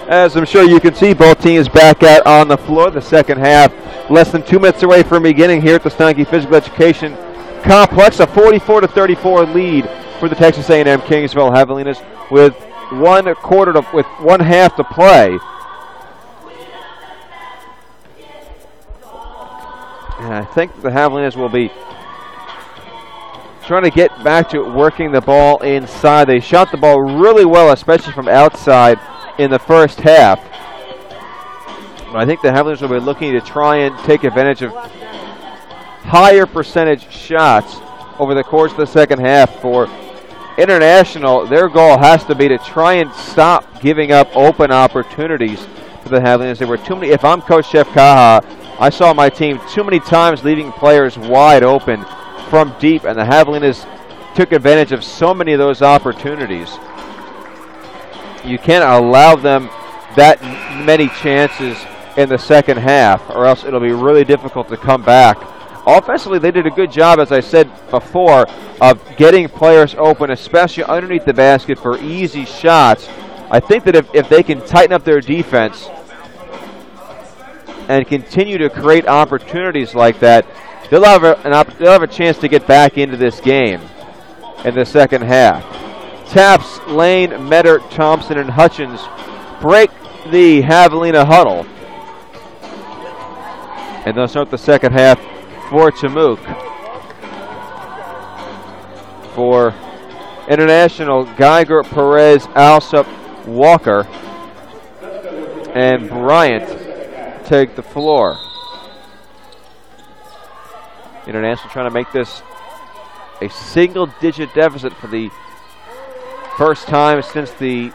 As I'm sure you can see, both teams back out on the floor. The second half, less than 2 minutes away from beginning here at the Steinke Physical Education Complex. A 44-34 lead for the Texas A&M-Kingsville Javelinas with one half to play. And I think the Javelinas will be trying to get back to working the ball inside. They shot the ball really well, especially from outside in the first half. But I think the Javelinas will be looking to try and take advantage of higher percentage shots over the course of the second half. For International, their goal has to be to try and stop giving up open opportunities for the Javelinas. There were too many. If I'm Coach Chef Kaha, I saw my team too many times leaving players wide open from deep, and the Javelinas took advantage of so many of those opportunities. You can't allow them that many chances in the second half, or else it'll be really difficult to come back. Offensively, they did a good job, as I said before, of getting players open, especially underneath the basket for easy shots. I think that if they can tighten up their defense and continue to create opportunities like that, they'll have a chance to get back into this game in the second half. Taps, Lane, Metter, Thompson, and Hutchins break the Javelina huddle. And they'll start the second half for Chimook. For International, Geiger, Perez, Alsop, Walker, and Bryant take the floor. International trying to make this a single-digit deficit for the first time since the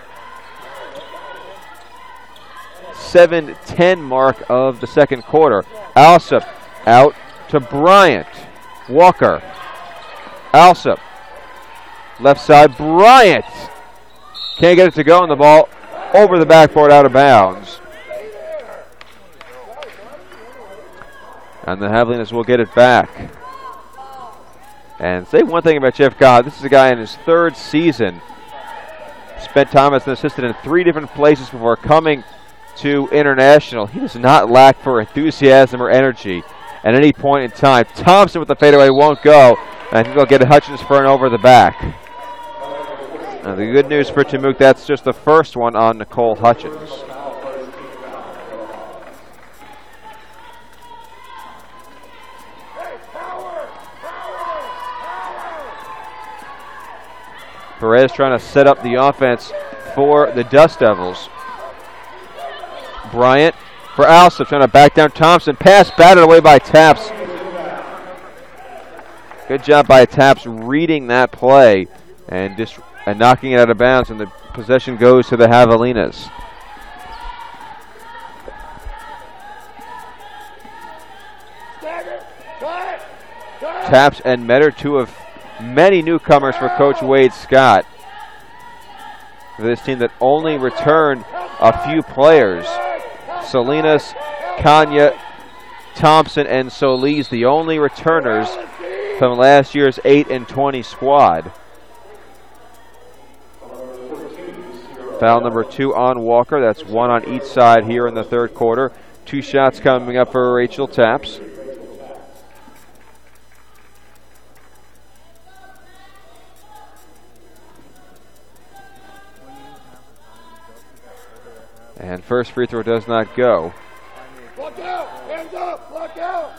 7-10 mark of the second quarter. Alsop out to Bryant. Walker. Alsop. Left side, Bryant. Can't get it to go, and the ball over the backboard out of bounds. And the Javelinas will get it back. And say one thing about Jeff God, this is a guy in his third season. Spent time as an assistant in 3 different places before coming to International. He does not lack for enthusiasm or energy at any point in time. Thompson with the fadeaway won't go. And I think they'll get Hutchins for an over the back. Now the good news for Chimook, that's just the first one on Nicole Hutchins. Perez trying to set up the offense for the Dust Devils. Bryant for Alsop, trying to back down Thompson. Pass batted away by Taps. Good job by Taps reading that play and knocking it out of bounds, and the possession goes to the Javelinas. Taps and Metter, 2 of many newcomers for Coach Wade Scott. For this team that only returned a few players. Salinas, Kanya, Thompson, and Solis, the only returners from last year's 8-20 squad. Foul number 2 on Walker. That's 1 on each side here in the third quarter. 2 shots coming up for Rachel Taps. And first free throw does not go. Look out! Hands up! Look out!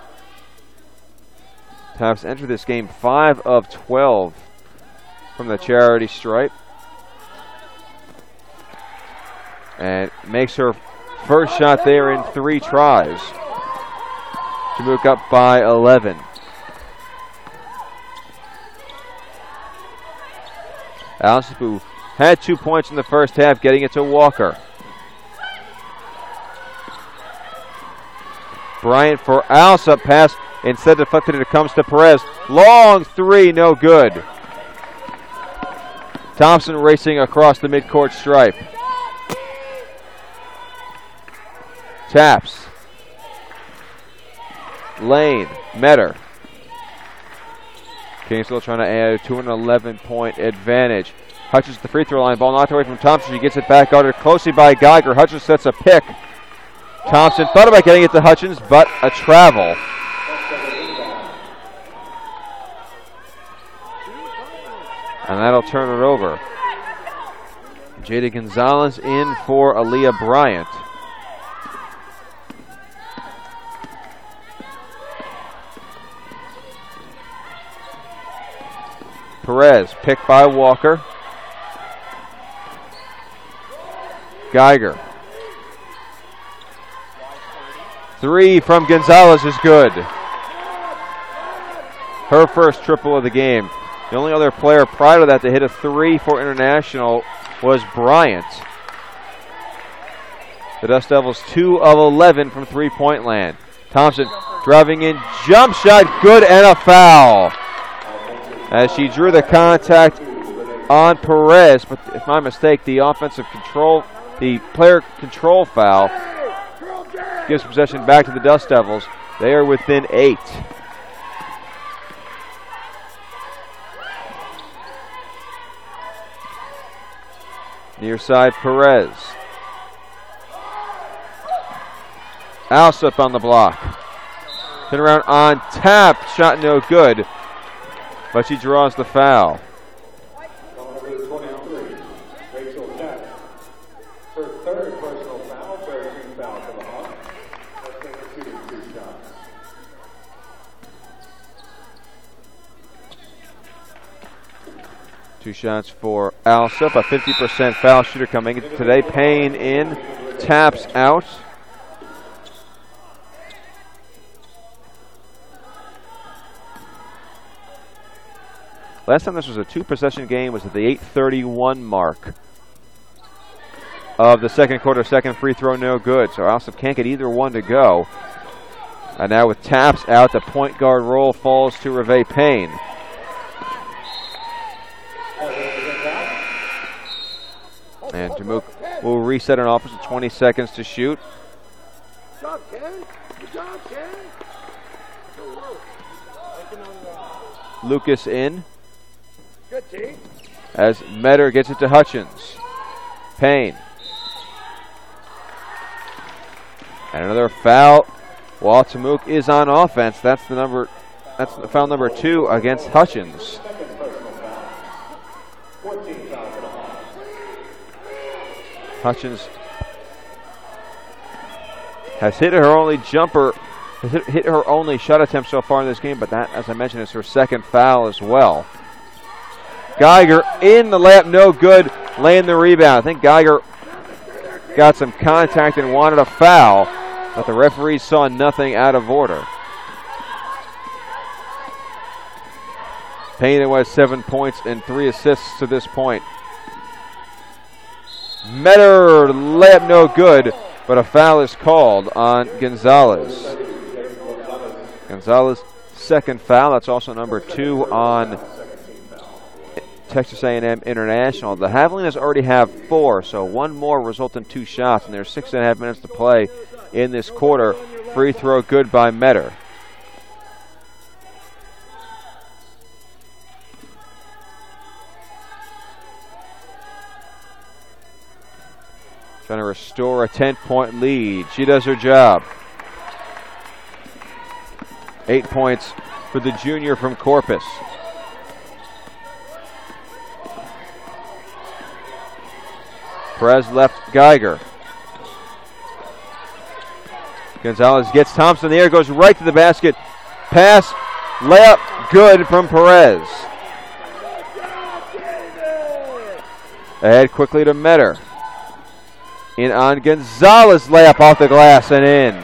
Taps entered this game 5 of 12 from the charity stripe. And makes her first shot there in 3 tries. Chimook up by 11. Alsop, who had 2 points in the first half, getting it to Walker. Bryant for Alsop, pass instead deflected, it comes to Perez. Long 3, no good. Thompson racing across the midcourt stripe. Taps. Lane, Metter. Kingsville trying to add to an 11-point advantage. Hutchins at the free throw line, ball knocked away from Thompson. She gets it back, guarded closely by Geiger. Hutchins sets a pick. Thompson thought about getting it to Hutchins, but a travel. And that'll turn it over. Jada Gonzalez in for Aaliyah Bryant. Perez, picked by Walker. Geiger. 3 from Gonzalez is good. Her first triple of the game. The only other player prior to that to hit a 3 for International was Bryant. The Dust Devils 2 of 11 from three-point land. Thompson driving in, jump shot, good, and a foul. As she drew the contact on Perez, but if my mistake, the offensive control the player control foul gives possession back to the Dust Devils. They are within 8. Near side, Perez. Alsup on the block. Turn around on tap. Shot no good. But she draws the foul. Two shots for Alsup, a 50% foul shooter coming in today. Payne in, taps out. Last time this was a 2-possession game was at the 8:31 mark of the second quarter. Second free throw no good, so Alsup can't get either one to go. And now with taps out, the point guard role falls to Reve Payne. And Jamuk will reset an offense with 20 seconds to shoot. Good job, Ken. Good job, Ken. Lucas in. Good team. As Metter gets it to Hutchins. Payne. And another foul while Tamuk is on offense. That's the foul number 2 against Hutchins. Hutchins has hit her only jumper, has hit her only shot attempt so far in this game, but that, as I mentioned, is her second foul as well. Geiger in the layup, no good, laying the rebound. I think Geiger got some contact and wanted a foul, but the referees saw nothing out of order. Payne was 7 points and 3 assists to this point. Metter layup no good, but a foul is called on Gonzalez. Gonzalez second foul. That's also number 2 on Texas A&M International. The Javelinas already have 4, so one more result in 2 shots, and there's 6.5 minutes to play in this quarter. Free throw good by Metter. Trying to restore a 10-point lead. She does her job. 8 points for the junior from Corpus. Perez left Geiger. Gonzalez gets Thompson in the air, goes right to the basket. Pass, layup, good from Perez. Ahead quickly to Metter. In on Gonzalez, layup off the glass and in.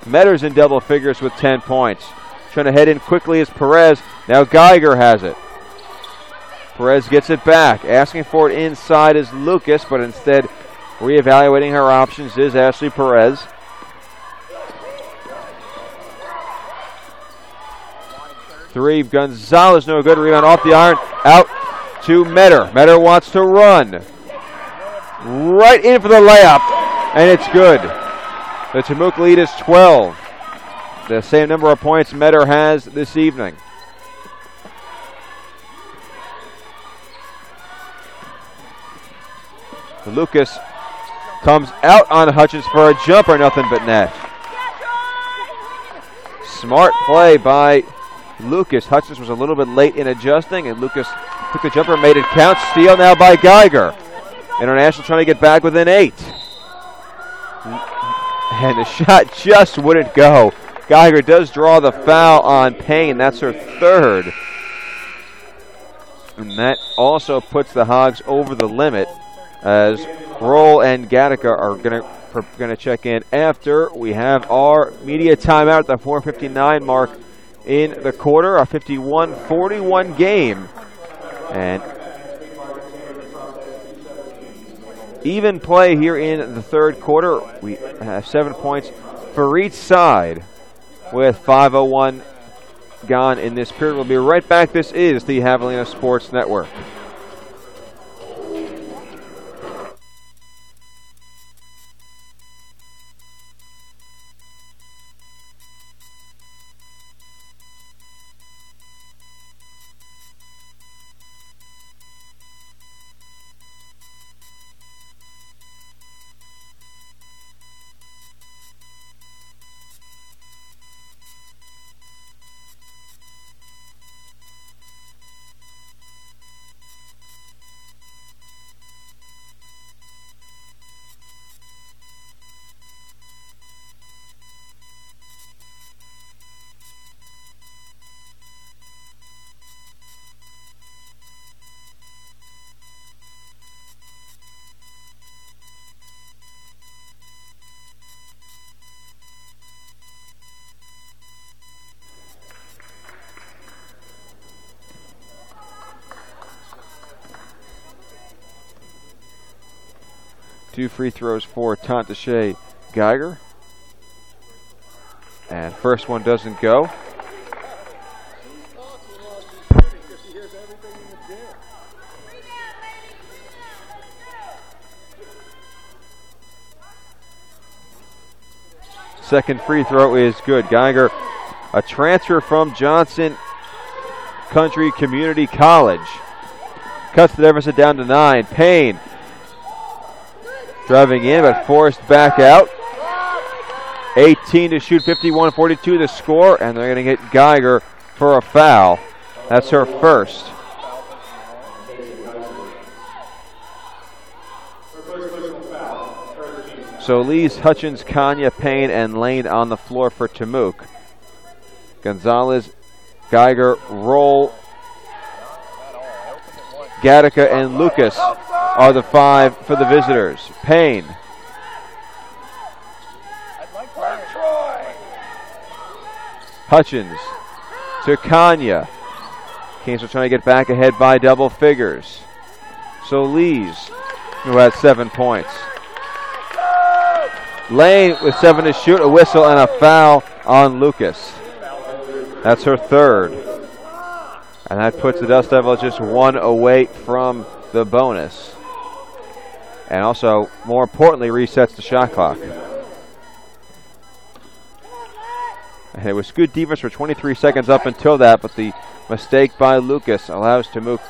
Metter's in double figures with 10 points. Trying to head in quickly is Perez. Now Geiger has it. Perez gets it back. Asking for it inside is Lucas, but instead reevaluating her options is Ashley Perez. Three, Gonzalez, no good. Rebound off the iron. Out to Metter. Metter wants to run. Right in for the layup, and it's good. The Tamuk lead is 12. The same number of points Metter has this evening. Lucas comes out on Hutchins for a jumper, nothing but net. Smart play by Lucas. Hutchins was a little bit late in adjusting, and Lucas took the jumper, made it count. Steal now by Geiger. International trying to get back within 8. And the shot just wouldn't go. Geiger does draw the foul on Payne. That's her 3rd. And that also puts the Hogs over the limit, as Roll and Gattaca are going to check in after we have our media timeout at the 4:59 mark in the quarter. A 51-41 game, and even play here in the 3rd quarter. We have 7 points for each side with 5:01 gone in this period. We'll be right back. This is the Javelina Sports Network. 2 free throws for Tontache Geiger. And first one doesn't go. Second free throw is good. Geiger, a transfer from Johnson Country Community College, cuts the deficit down to 9. Payne driving in, but forced back out. 18 to shoot, 51-42 the score, and they're going to get Geiger for a foul. That's her first. So Lees, Hutchins, Kanya, Payne, and Lane on the floor for Tamook. Gonzalez, Geiger, Roll, Gattaca, and Lucas are the 5 for the visitors. Payne. Hutchins to Kanya. Kings are trying to get back ahead by double figures. So Lees, who has 7 points. Lane with 7 to shoot, a whistle, and a foul on Lucas. That's her third. And that puts the Dust Devils just 1 away from the bonus. And also, more importantly, resets the shot clock. And it was good defense for 23 seconds up until that, but the mistake by Lucas allows Tamook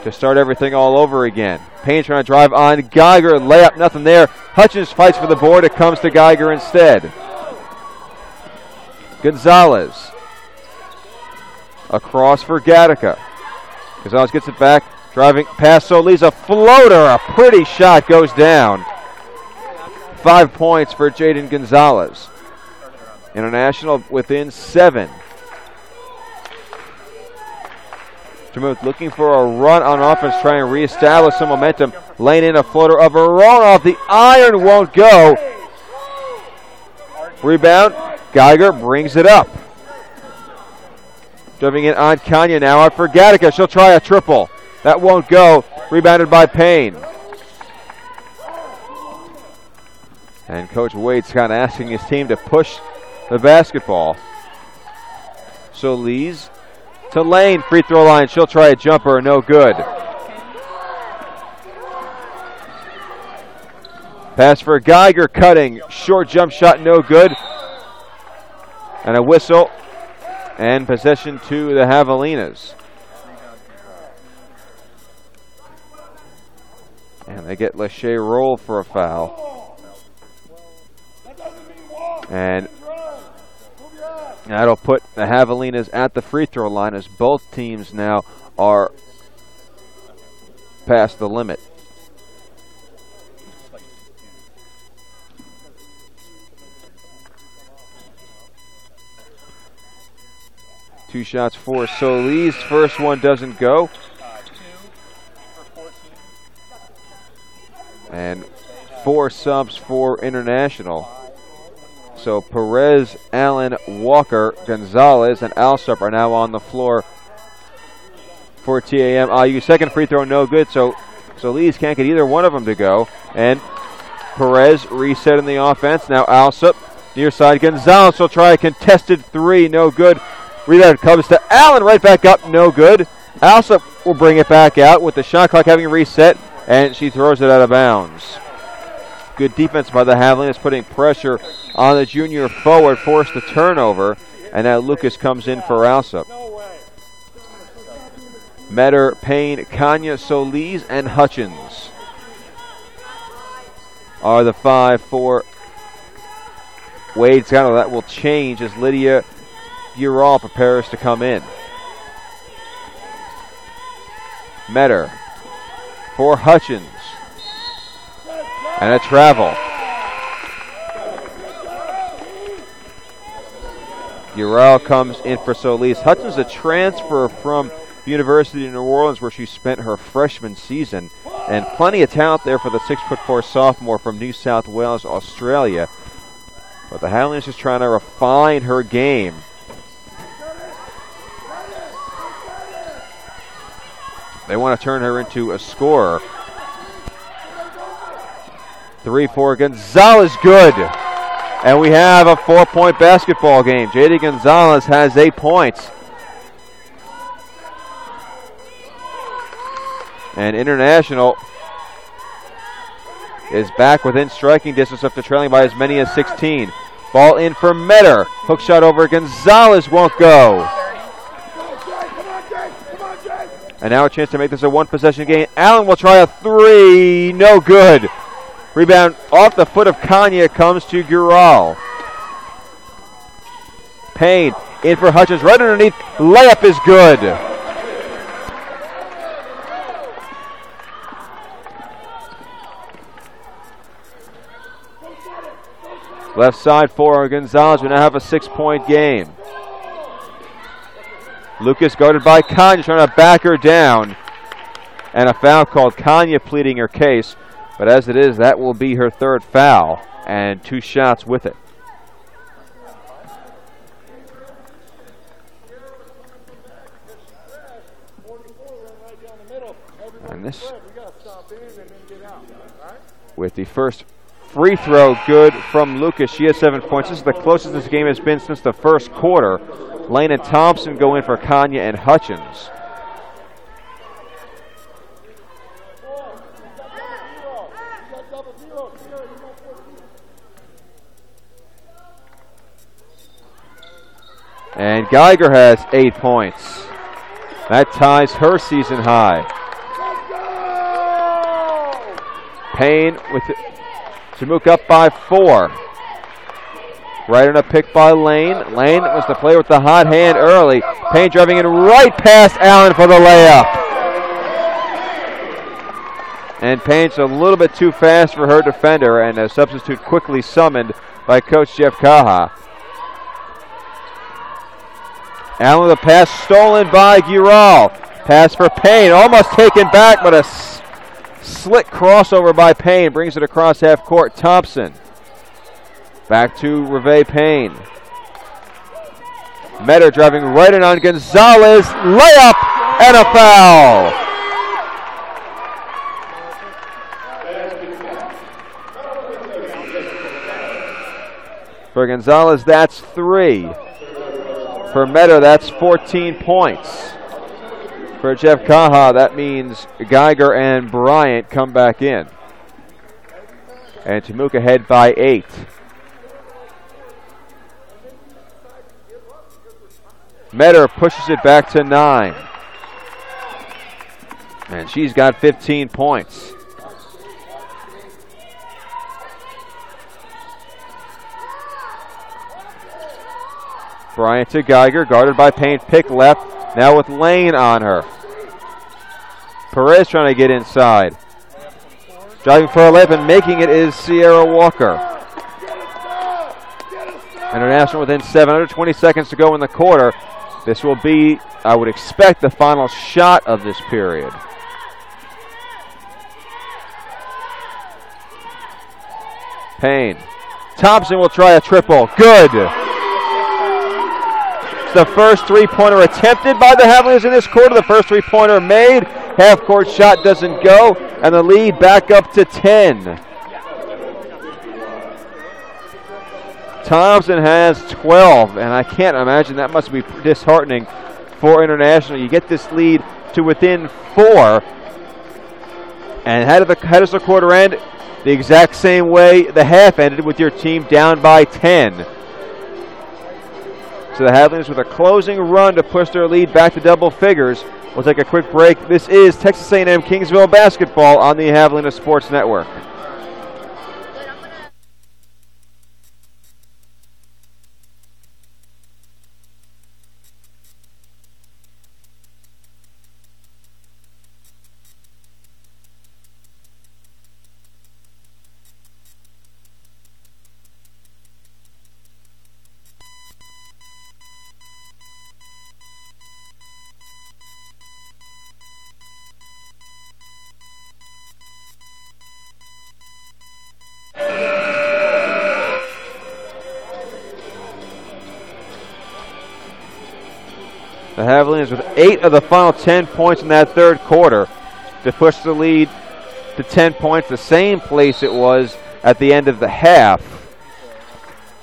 to start everything all over again. Payne trying to drive on Geiger, layup, nothing there. Hutchins fights for the board, it comes to Geiger instead. Gonzalez. Across for Gattaca. Gonzalez gets it back, driving past Solis, a floater, a pretty shot goes down. 5 points for Jaden Gonzalez. International within 7. Tamook looking for a run on offense, trying to reestablish some momentum. Lane in a floater of her own off the iron, won't go. Rebound, Geiger brings it up. Driving in on Kanya now out for Gattaca. She'll try a triple. That won't go. Rebounded by Payne. And Coach Wade's kind of asking his team to push the basketball. So Lees to Lane, free throw line. She'll try a jumper, no good. Pass for Geiger, cutting. Short jump shot, no good. And a whistle. And possession to the Javelinas. And they get Lachey Roll for a foul. And that'll put the Javelinas at the free throw line as both teams now are past the limit. Two shots for Solis. First one doesn't go. And 4 subs for International. So Perez, Allen, Walker, Gonzalez, and Alsop are now on the floor for TAM. IU second free throw, no good. So Lees can't get either one of them to go. And Perez resetting the offense. Now Alsop, near side. Gonzalez will try a contested 3, no good. Rebound comes to Allen, right back up, no good. Alsop will bring it back out with the shot clock having reset, and she throws it out of bounds. Good defense by the Javelinas, putting pressure on the junior forward, forced the turnover, and now Lucas comes in for Alsop. Metter, Payne, Kanya, Solis, and Hutchins are the 5 for Wade Scott. That will change as Lydia Ural prepares to come in. Metter for Hutchins. And a travel. Ural comes in for Solis. Hutchins, a transfer from University of New Orleans where she spent her freshman season. And plenty of talent there for the 6'4" sophomore from New South Wales, Australia. But the Highlanders just trying to refine her game. They want to turn her into a scorer. Three for Gonzalez, good. And we have a 4-point basketball game. J.D. Gonzalez has 8 points. And International is back within striking distance after trailing by as many as 16. Ball in for Metter. Hook shot over Gonzalez, won't go. And now a chance to make this a one-possession game. Allen will try a three, no good. Rebound off the foot of Kanya comes to Gural. Payne in for Hutchins, right underneath. Layup is good. Left side for Gonzalez. We now have a 6-point game. Lucas guarded by Kanya, trying to back her down. And a foul called. Kanya pleading her case. But as it is, that will be her 3rd foul. And 2 shots with it. And this, with the first free throw good from Lucas. She has 7 points. This is the closest this game has been since the first quarter. Lane and Thompson go in for Kanya and Hutchins. And Geiger has 8 points. That ties her season high. Payne with it. Jamook up by 4. Right on a pick by Lane. Lane was the player with the hot hand early. Payne driving in right past Allen for the layup. And Payne's a little bit too fast for her defender, and a substitute quickly summoned by Coach Jeff Kaha. Allen with a pass stolen by Gural. Pass for Payne, almost taken back, but a slick crossover by Payne brings it across half court. Thompson. Back to Reve Payne. Metter driving right in on Gonzalez. Layup and a foul. For Gonzalez, that's 3. For Metter, that's 14 points. For Jeff Kaha, that means Geiger and Bryant come back in. And Temuka ahead by 8. Metter pushes it back to 9. And she's got 15 points. Bryant to Geiger, guarded by Payne, pick left, now with Lane on her. Perez trying to get inside. Driving for a layup and making it is Sierra Walker. International within 7, under 20 seconds to go in the quarter. This will be, I would expect, the final shot of this period. Payne. Thompson will try a triple. Good. The first three-pointer attempted by the Javelinas in this quarter. The first three-pointer made. Half-court shot doesn't go. And the lead back up to 10. Thompson has 12. And I can't imagine that must be disheartening for International. You get this lead to within 4. And how does the quarter end? The exact same way the half ended, with your team down by 10. So the Javelinas with a closing run to push their lead back to double figures. We'll take a quick break. This is Texas A&M-Kingsville basketball on the Javelina Sports Network. The Javelinas with 8 of the final 10 points in that third quarter to push the lead to 10 points, the same place it was at the end of the half.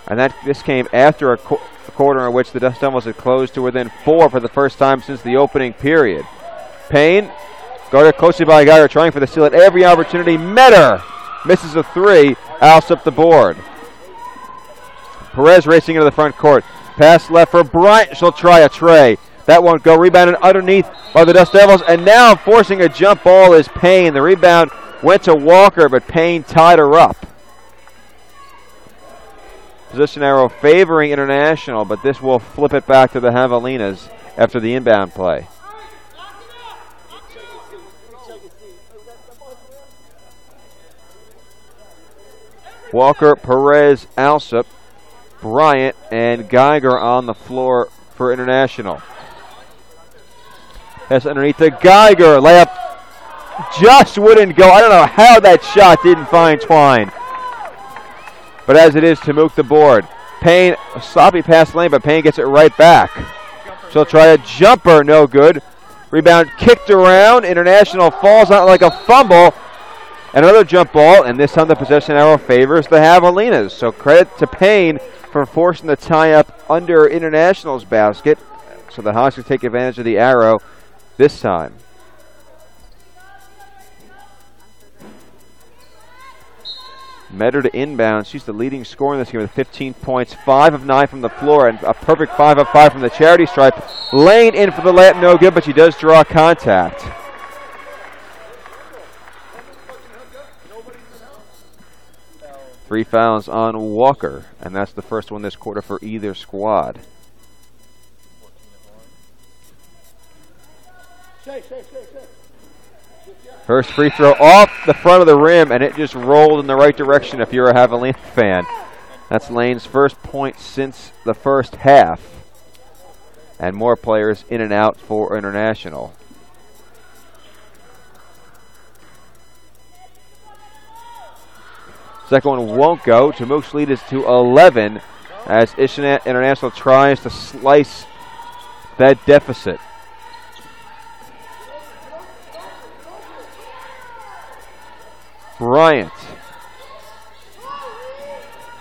And this came after a quarter in which the Dust Devils had closed to within 4 for the first time since the opening period. Payne, guarded closely by Geiger, trying for the steal at every opportunity. Metter misses a 3, outs up the board. Perez racing into the front court. Pass left for Bryant. She'll try a tray. That won't go. Rebounded underneath by the Dust Devils. And now forcing a jump ball is Payne. The rebound went to Walker, but Payne tied her up. Position arrow favoring International, but this will flip it back to the Javelinas after the inbound play. Walker, Perez, Alsop, Bryant, and Geiger on the floor for International. Pass underneath to Geiger. Layup just wouldn't go. I don't know how that shot didn't find Twine. But as it is, Tamuk the board. Payne, a sloppy pass lane, but Payne gets it right back. She'll try a jumper, no good. Rebound kicked around. International falls out like a fumble. Another jump ball, and this time the possession arrow favors the Javelinas. So credit to Payne for forcing the tie-up under International's basket. So the Hawks can take advantage of the arrow this time. Metter to inbound. She's the leading scorer in this game with 15 points, 5 of 9 from the floor, and a perfect 5 of 5 from the charity stripe. Lane in for the layup, no good, but she does draw contact. Three fouls on Walker, and that's the first one this quarter for either squad. First free throw off the front of the rim, and it just rolled in the right direction if you're a Javelina fan. That's Lane's first point since the first half. And more players in and out for International. Second one won't go. Tamuk's lead is to 11 as International tries to slice that deficit. Bryant.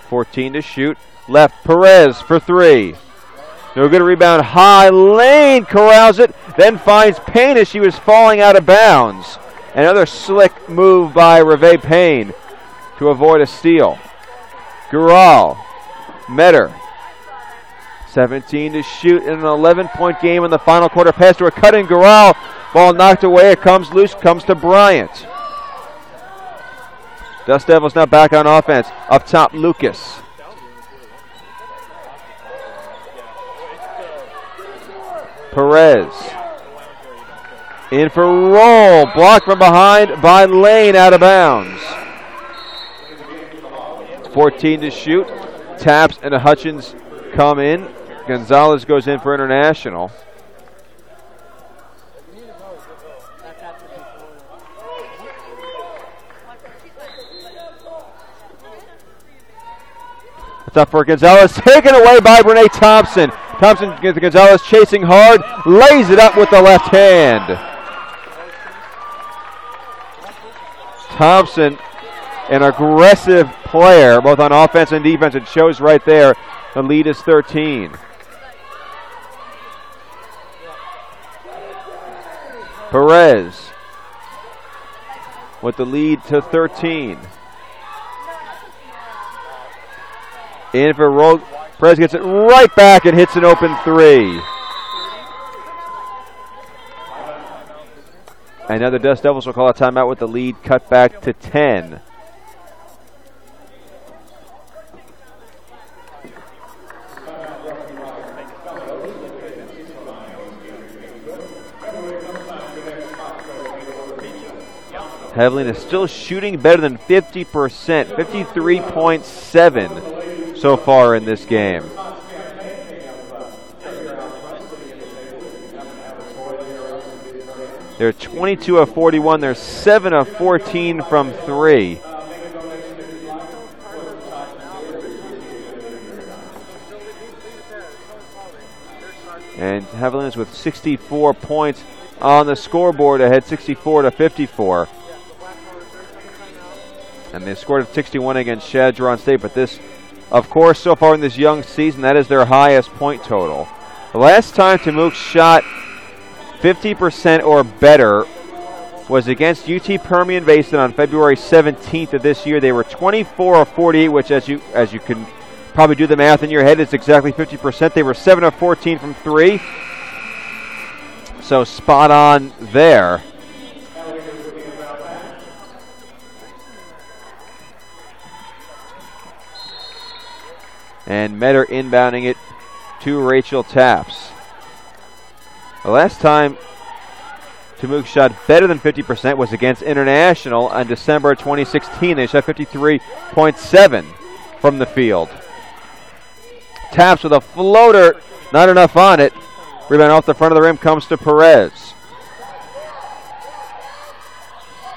14 to shoot. Left. Perez for 3. No good. Rebound high. Lane corrals it. Then finds Payne as she was falling out of bounds. Another slick move by Reve Payne to avoid a steal. Gural. Metter. 17 to shoot in an 11-point game in the final quarter. Pass to a cutting Gural. Ball knocked away. It comes loose. Comes to Bryant. Dust Devils now back on offense. Up top, Lucas. Perez. In for roll. Blocked from behind by Lane, out of bounds. 14 to shoot. Taps and Hutchins come in. Gonzalez goes in for International. It's up for Gonzalez, taken away by Brene Thompson. Thompson gets Gonzalez chasing hard, lays it up with the left hand. Thompson, an aggressive player, both on offense and defense. It shows right there. The lead is 13. Perez with the lead to 13. In for roll. Perez gets it right back and hits an open 3. And now the Dust Devils will call a timeout with the lead cut back to 10. Javelina is still shooting better than 50%, 53.7 so far in this game. They're 22 of 41. They're 7 of 14 from 3. And Javelinas with 64 points on the scoreboard ahead, 64 to 54. And they scored at 61 against Shadron State, but this, of course, so far in this young season, that is their highest point total. The last time Temuque shot 50% or better was against UT Permian Basin on February 17th of this year. They were 24 of 48, which as you can probably do the math in your head, is exactly 50%. They were 7 of 14 from 3. So spot on there. And Metter inbounding it to Rachel Taps. The last time Temuque shot better than 50% was against International on December 2016. They shot 53.7 from the field. Taps with a floater, not enough on it. Rebound off the front of the rim comes to Perez.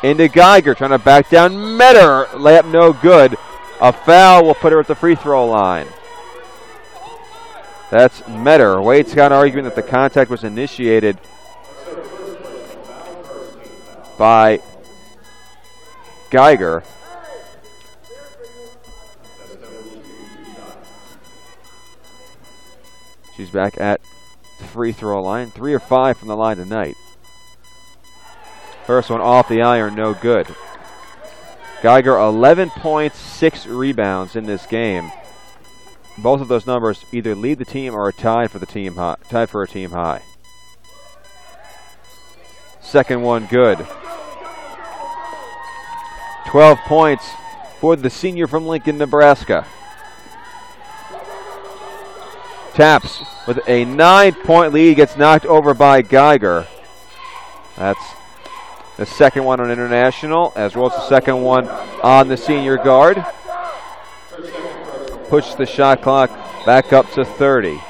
Into Geiger, trying to back down Metter. Layup no good. A foul will put her at the free throw line. That's Metter. Wade's got an argument that the contact was initiated by Geiger. She's back at the free throw line. 3 of 5 from the line tonight. First one off the iron, no good. Geiger 11 points, 6 rebounds in this game. Both of those numbers either lead the team or are tied for a team high. Second one good. 12 points for the senior from Lincoln, Nebraska. Taps with a 9-point lead, gets knocked over by Geiger. That's the second one on International, as well as the second one on the senior guard. Push the shot clock back up to 30.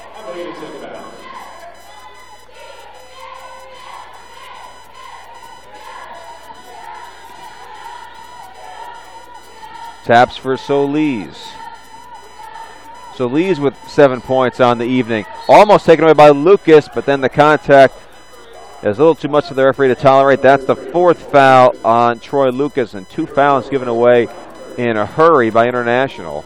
Taps for Solis. Solis with 7 points on the evening. Almost taken away by Lucas, but then the contact is a little too much for the referee to tolerate. That's the 4th foul on Troy Lucas, and 2 fouls given away in a hurry by International.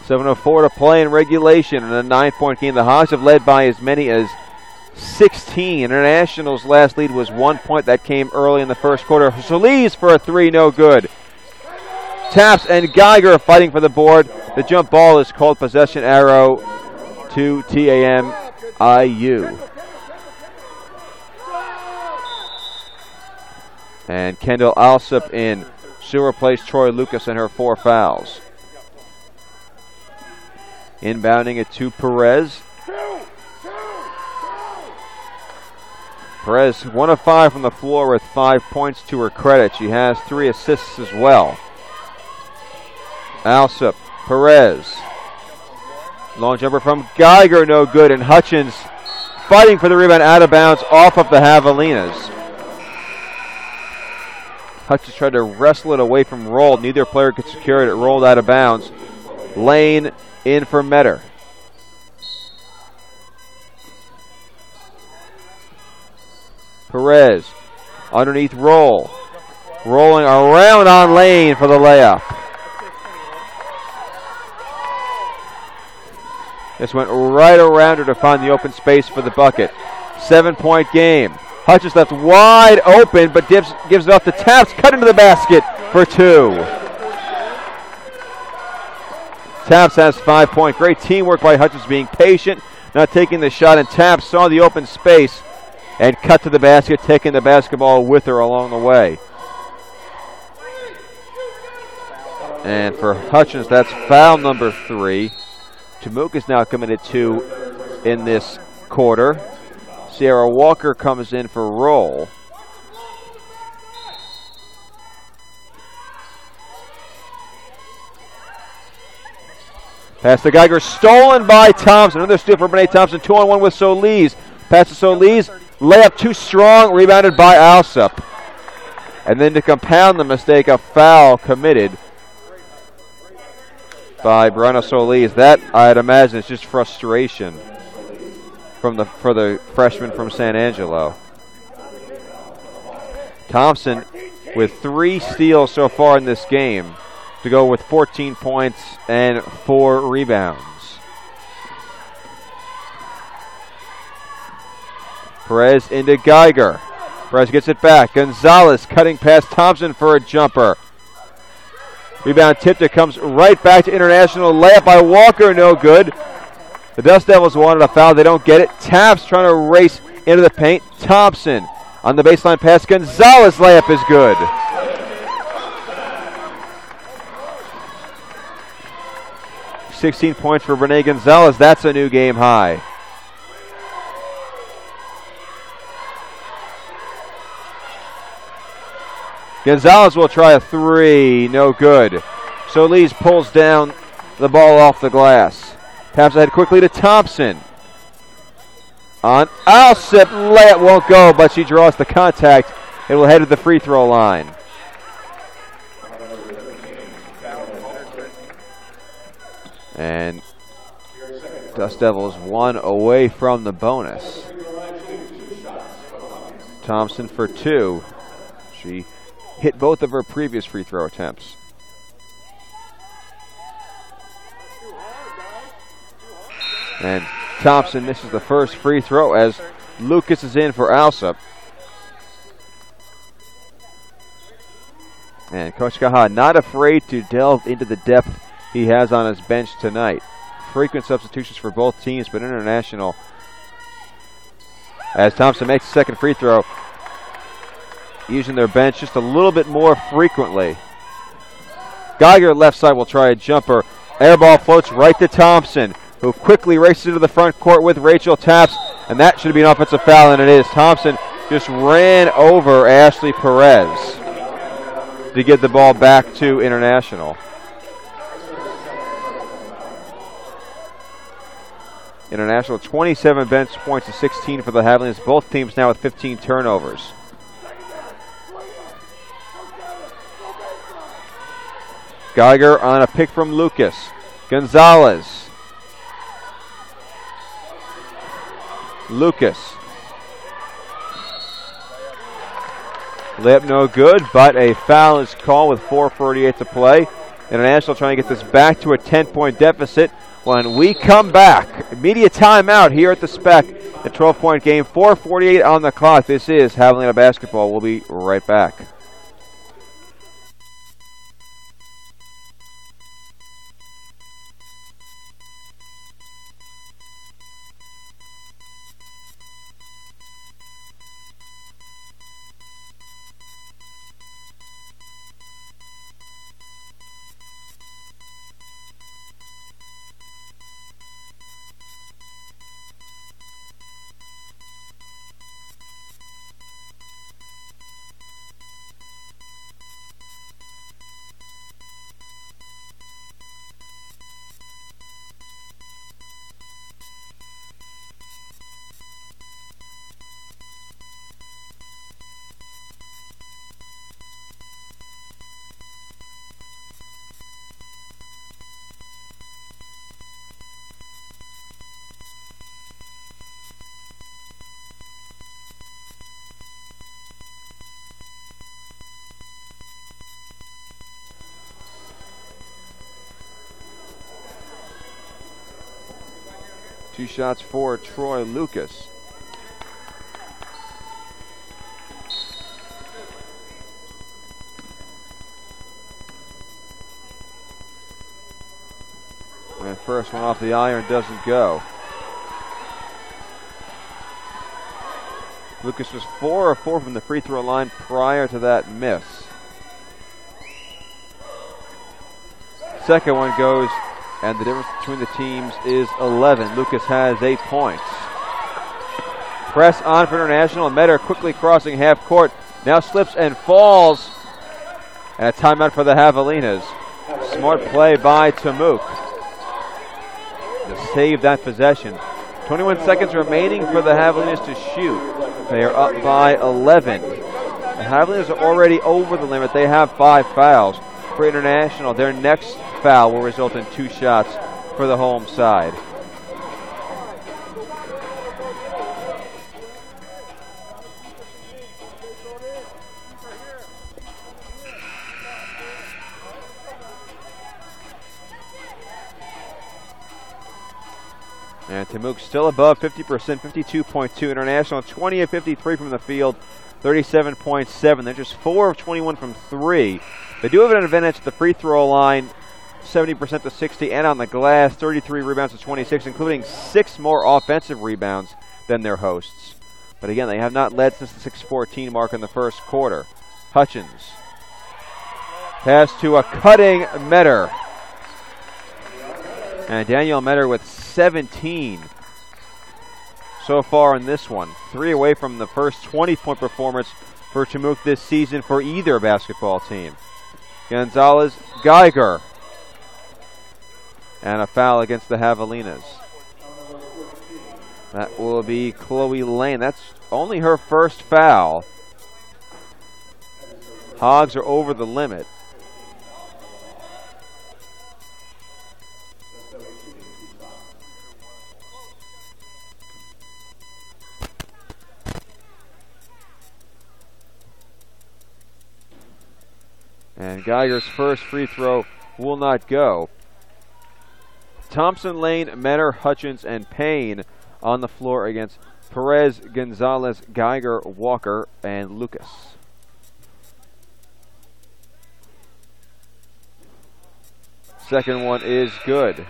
.704 to play in regulation in a 9-point game. The Hogs have led by as many as 16. International's last lead was 1 point. That came early in the first quarter. Solis for a 3, no good. Taps and Geiger fighting for the board. The jump ball is called possession arrow to TAMIU. And Kendall Alsop in. She'll replace Troy Lucas and her 4 fouls. Inbounding it to Perez. Perez 1 of 5 from the floor with 5 points to her credit. She has 3 assists as well. Alsop, Perez. Long jumper from Geiger, no good. And Hutchins fighting for the rebound out of bounds off of the Javelinas. Hutchins tried to wrestle it away from Roll. Neither player could secure it. It rolled out of bounds. Lane in for Metter. Perez underneath Roll. Rolling around on Lane for the layup. This went right around her to find the open space for the bucket. 7-point game. Hutchins left wide open, but gives it off to Taps. Cut into the basket for 2. Taps has 5 points. Great teamwork by Hutchins, being patient, not taking the shot, and Taps saw the open space and cut to the basket, taking the basketball with her along the way. And for Hutchins, that's foul number 3. Temuque is now committed 2 in this quarter. Sierra Walker comes in for Roll. Pass to Geiger, stolen by Thompson. Another steal for Benet Thompson. 2-on-1 with Solis. Pass to Solis. Layup too strong. Rebounded by Alsop. And then to compound the mistake, a foul committed by Brenna Solis. That, I'd imagine, is just frustration for the freshman from San Angelo. Thompson with 3 steals so far in this game to go with 14 points and 4 rebounds. Perez into Geiger. Perez gets it back. Gonzalez cutting past Thompson for a jumper. Rebound tipped. It comes right back to International. Layup by Walker, no good. The Dust Devils wanted a foul. They don't get it. Taft's trying to race into the paint. Thompson on the baseline pass. Gonzalez layup is good. .16 points for Rene Gonzalez. That's a new game high. Gonzalez will try a 3, no good. Solis pulls down the ball off the glass. Taps ahead quickly to Thompson. On Alsip, layup won't go, but she draws the contact. It will head to the free throw line. And Dust Devils 1 away from the bonus. Thompson for 2. She hit both of her previous free throw attempts. And Thompson misses the first free throw as Lucas is in for Alsop. And Coach Kaha not afraid to delve into the depth he has on his bench tonight. Frequent substitutions for both teams, but International, as Thompson makes the second free throw, using their bench just a little bit more frequently. Geiger left side will try a jumper. Air ball floats right to Thompson, who quickly races into the front court with Rachel Taps, and that should be an offensive foul, and it is. Thompson just ran over Ashley Perez to get the ball back to International. International 27 bench points to 16 for the Javelinas. Both teams now with 15 turnovers. Geiger on a pick from Lucas. Gonzalez. Lucas. Layup no good, but a foul is called with 4:48 to play. International trying to get this back to a 10-point deficit when we come back. Immediate timeout here at the Spec. A 12-point game, 4:48 on the clock. This is Javelina basketball. We'll be right back. Two shots for Troy Lucas. And first one off the iron doesn't go. Lucas was 4 of 4 from the free throw line prior to that miss. Second one goes, and the difference between the teams is 11. Lucas has 8 points. Press on for International. Metter quickly crossing half court. Now slips and falls. And a timeout for the Javelinas. Smart play by Tamuk to save that possession. 21 seconds remaining for the Javelinas to shoot. They are up by 11. The Javelinas are already over the limit. They have 5 fouls. For International, their next foul will result in 2 shots for the home side. And Tamuk still above 50%, 52.2. International 20 of 53 from the field, 37.7. They're just 4 of 21 from 3. They do have an advantage at the free throw line, 70% to 60, and on the glass, 33 rebounds to 26, including 6 more offensive rebounds than their hosts. But again, they have not led since the 6:14 mark in the first quarter. Hutchins. Pass to a cutting Metter. And Daniel Metter with 17 so far in this one. 3 away from the first 20-point performance for Tamuk this season for either basketball team. Gonzalez, Geiger. And a foul against the Javelinas. That will be Chloe Lane. That's only her first foul. Hogs are over the limit. And Geiger's first free throw will not go. Thompson, Lane, Metter, Hutchins, and Payne on the floor against Perez, Gonzalez, Geiger, Walker, and Lucas. Second one is good.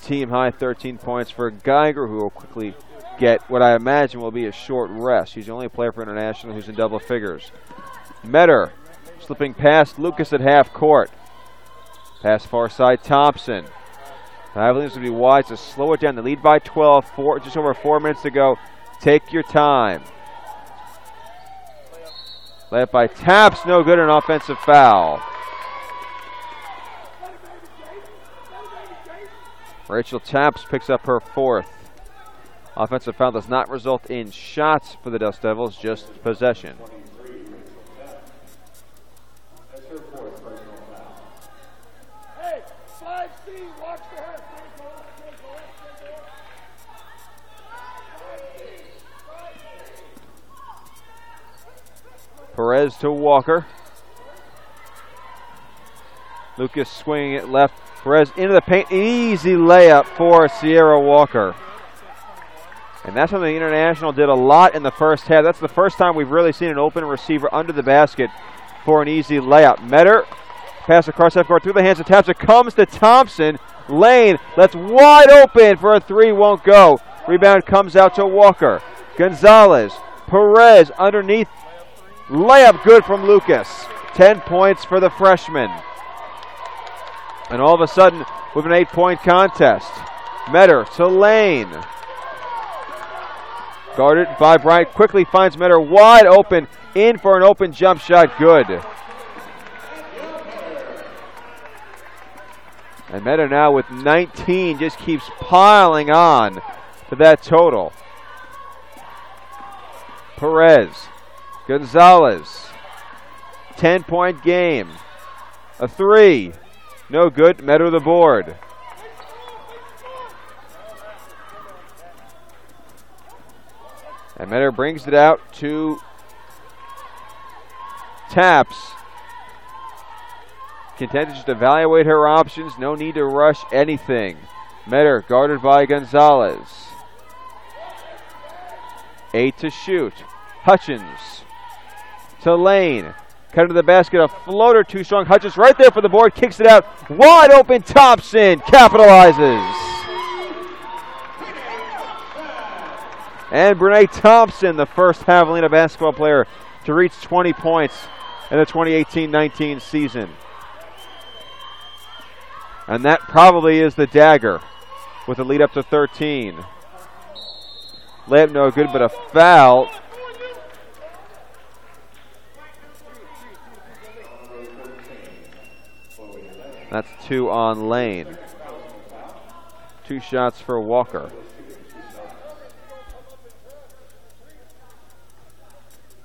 Team high 13 points for Geiger, who will quickly get what I imagine will be a short rest. He's the only player for International who's in double figures. Metter slipping past Lucas at half court. Pass far side, Thompson. Javelinas would be wise to slow it down. They lead by 12, just over 4 minutes to go. Take your time. Layup by Taps, no good, an offensive foul. Rachel Taps picks up her 4th. Offensive foul does not result in shots for the Dust Devils, just possession. Perez to Walker. Lucas swinging it left. Perez into the paint. Easy layup for Sierra Walker. And that's something the International did a lot in the first half. That's the first time we've really seen an open receiver under the basket for an easy layup. Metter, pass across half court through the hands of Taps. It comes to Thompson. Lane, that's wide open for a 3, won't go. Rebound comes out to Walker. Gonzalez, Perez underneath. Layup good from Lucas. 10 points for the freshman. And all of a sudden, with an 8-point contest. Metter to Lane. Guarded by Bryant. Quickly finds Metter wide open. In for an open jump shot. Good. And Metter now with 19 just keeps piling on to that total. Perez. Gonzalez. 10-point game. A 3. No good. Metter the board. And Metter brings it out to Taps. Content to just evaluate her options. No need to rush anything. Metter guarded by Gonzalez. 8 to shoot. Hutchins to Lane. Cut into the basket. A floater too strong. Hutchins right there for the board. Kicks it out. Wide open. Thompson capitalizes. And Brene Thompson, the first Javelina basketball player to reach 20 points in the 2018-19 season. And that probably is the dagger with a lead up to 13. Layup no good, but a foul. That's 2 on Lane. 2 shots for Walker.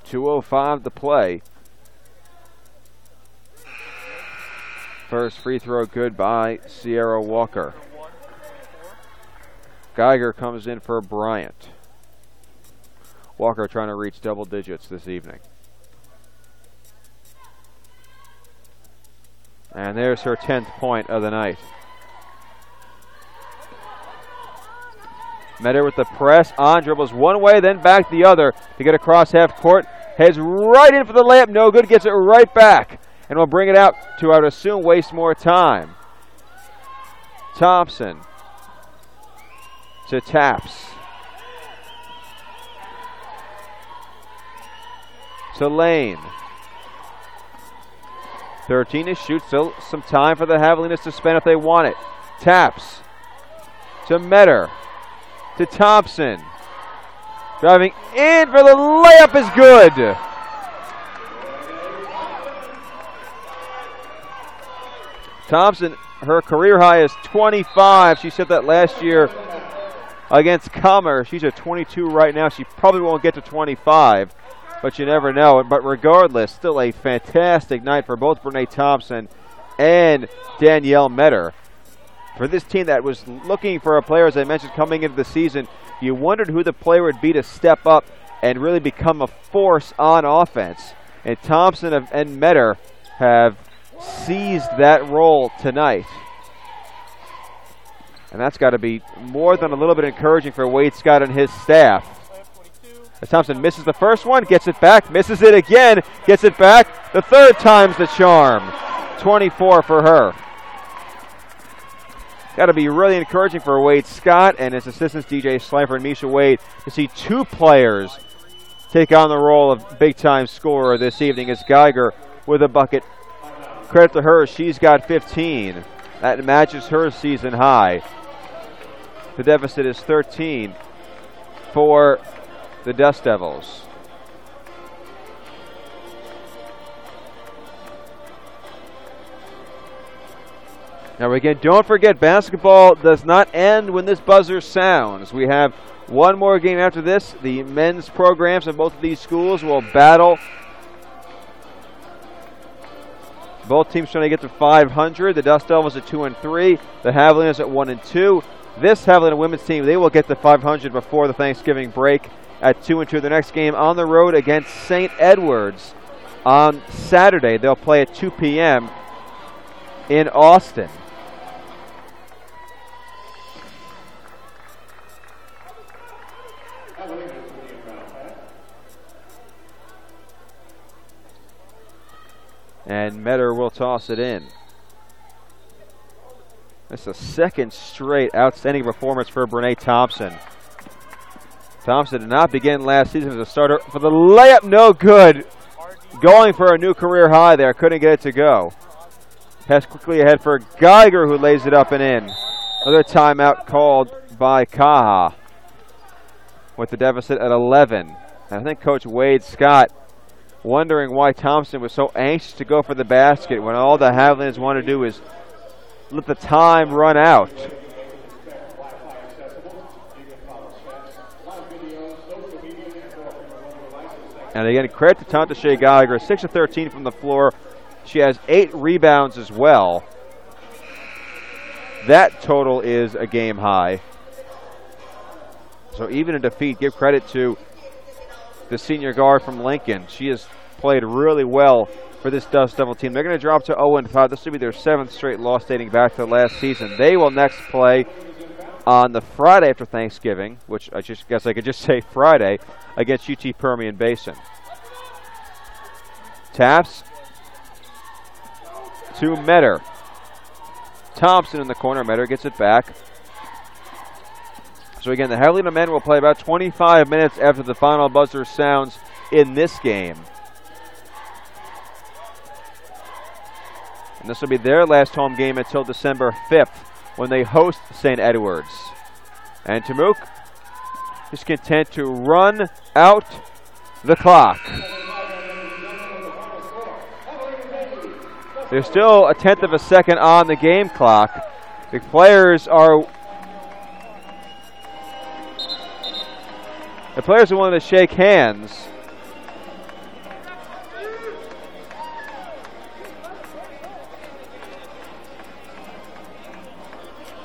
.205 to play. First free throw good by Sierra Walker. Geiger comes in for Bryant. Walker trying to reach double digits this evening. And there's her 10th point of the night. Metter with the press on, dribbles one way, then back the other to get across half court. Heads right in for the layup, no good, gets it right back. And will bring it out to, I would assume, waste more time. Thompson to Taps. To Lane. 13 to shoot, still some time for the Javelinas to spend if they want it. Taps to Metter. To Thompson. Driving in for the layup is good. Thompson, her career high is 25. She set that last year against Comer. She's at 22 right now. She probably won't get to 25, but you never know. But regardless, still a fantastic night for both Brene Thompson and Danielle Metter. For this team that was looking for a player, as I mentioned, coming into the season, you wondered who the player would be to step up and really become a force on offense. And Thompson and Metter have seized that role tonight. And that's got to be more than a little bit encouraging for Wade Scott and his staff. As Thompson misses the first one, gets it back, misses it again, gets it back. The third time's the charm. 24 for her. Got to be really encouraging for Wade Scott and his assistants DJ Slifer and Misha Wade to see two players take on the role of big-time scorer this evening as Geiger with a bucket. Credit to her, she's got 15. That matches her season high. The deficit is 13 for the Dust Devils. Now again, don't forget, basketball does not end when this buzzer sounds. We have one more game after this. The men's programs in both of these schools will battle. Both teams trying to get to 500. The Dust Devils at 2-3. The Javelinas at 1-2. This Javelina women's team, they will get to 500 before the Thanksgiving break at 2-2. The next game on the road against St. Edwards on Saturday. They'll play at 2 p.m. in Austin. And Metter will toss it in. That's the second straight outstanding performance for Brene Thompson. Thompson did not begin last season as a starter for the layup, no good. Going for a new career high there, couldn't get it to go. Pass quickly ahead for Geiger, who lays it up and in. Another timeout called by Kaha with the deficit at 11. And I think Coach Wade Scott wondering why Thompson was so anxious to go for the basket when all the Javelinas want to do is let the time run out. And again, credit to Tontashe Geiger, 6 of 13 from the floor. She has 8 rebounds as well. That total is a game high. So even in defeat, give credit to the senior guard from Lincoln. She has played really well for this Dust Devil team. They're going to drop to 0-5. This will be their 7th straight loss dating back to last season. They will next play on the Friday after Thanksgiving, which I just guess I could just say Friday, against UT Permian Basin. Taps to Metter. Thompson in the corner. Metter gets it back. So again, the Javelina men will play about 25 minutes after the final buzzer sounds in this game. And this will be their last home game until December 5th when they host St. Edwards. And Tamuk is content to run out the clock. There's still a 1/10 of a second on the game clock. The players are willing to shake hands.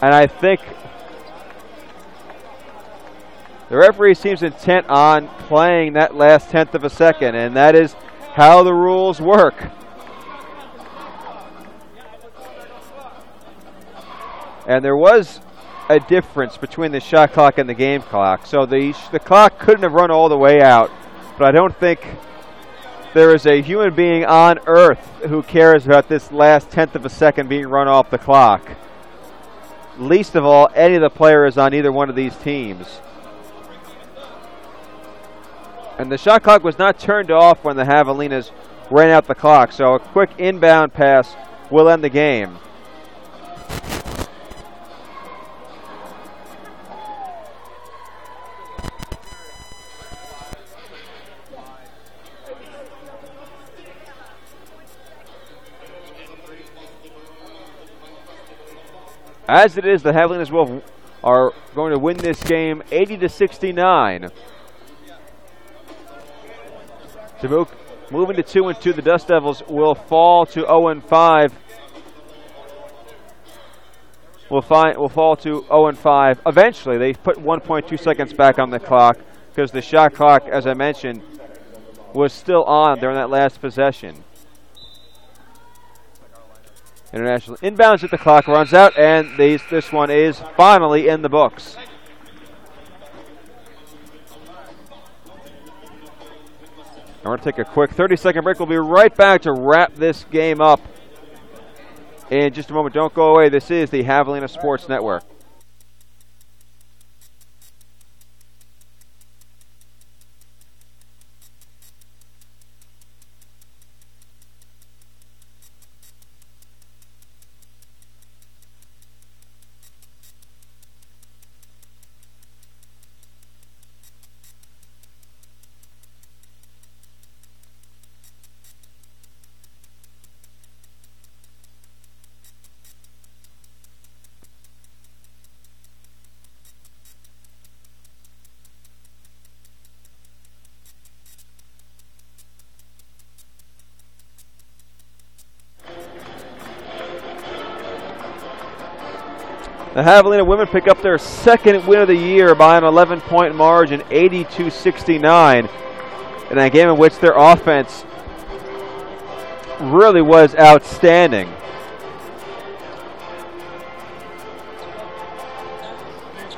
And I think the referee seems intent on playing that last 1/10 of a second, and that is how the rules work. And there was a difference between the shot clock and the game clock. So the clock couldn't have run all the way out, but I don't think there is a human being on earth who cares about this last tenth of a second being run off the clock. Least of all, any of the players on either one of these teams. And the shot clock was not turned off when the Javelinas ran out the clock, so a quick inbound pass will end the game. As it is, the Javelinas are going to win this game 80-69. Dubuque moving to 2-2. The Dust Devils will fall to 0-5. Will fall to 0-5. Eventually, they put 1.2 seconds back on the clock because the shot clock, as I mentioned, was still on during that last possession. International inbounds at the clock runs out, and this one is finally in the books. And we're going to take a quick 30-second break. We'll be right back to wrap this game up in just a moment. Don't go away. This is the Javelina Sports Network. The Javelina women pick up their second win of the year by an 11-point margin, 82-69, in a game in which their offense really was outstanding.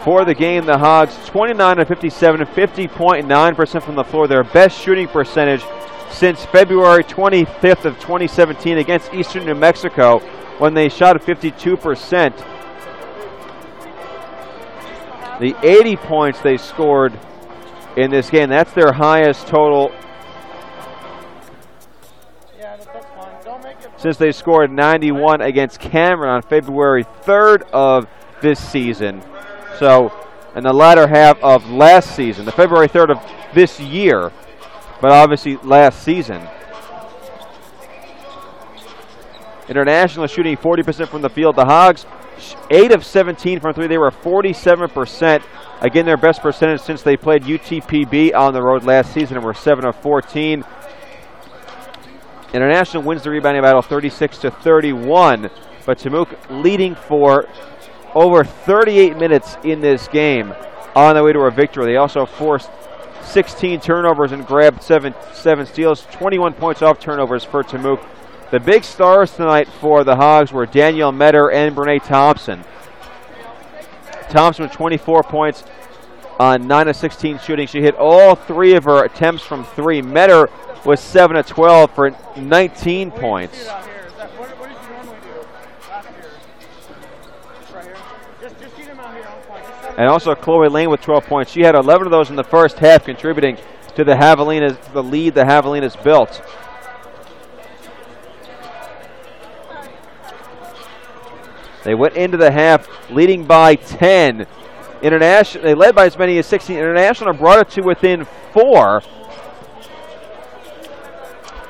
For the game, the Hogs 29 of 57, 50.9% from the floor, their best shooting percentage since February 25th of 2017 against Eastern New Mexico, when they shot at 52%. The 80 points they scored in this game, that's their highest total since they scored 91 against Cameron on February 3rd of this season. So, in the latter half of last season, the February 3rd of this year, but obviously last season. International shooting 40% from the field. The Hogs 8 of 17 from three. They were 47%. Again, their best percentage since they played UTPB on the road last season and were 7 of 14. International wins the rebounding battle 36-31, but Timuc leading for over 38 minutes in this game on their way to a victory. They also forced 16 turnovers and grabbed seven steals, 21 points off turnovers for Timuc. The big stars tonight for the Hogs were Danielle Metter and Brene Thompson. Thompson with 24 points on 9 of 16 shooting. She hit all three of her attempts from three. Metter was 7 of 12 for 19 points. And also Chloe Lane with 12 points. She had 11 of those in the first half, contributing to the Javelinas, the lead the Javelinas built. They went into the half leading by 10. International, they led by as many as 16. International brought it to within 4.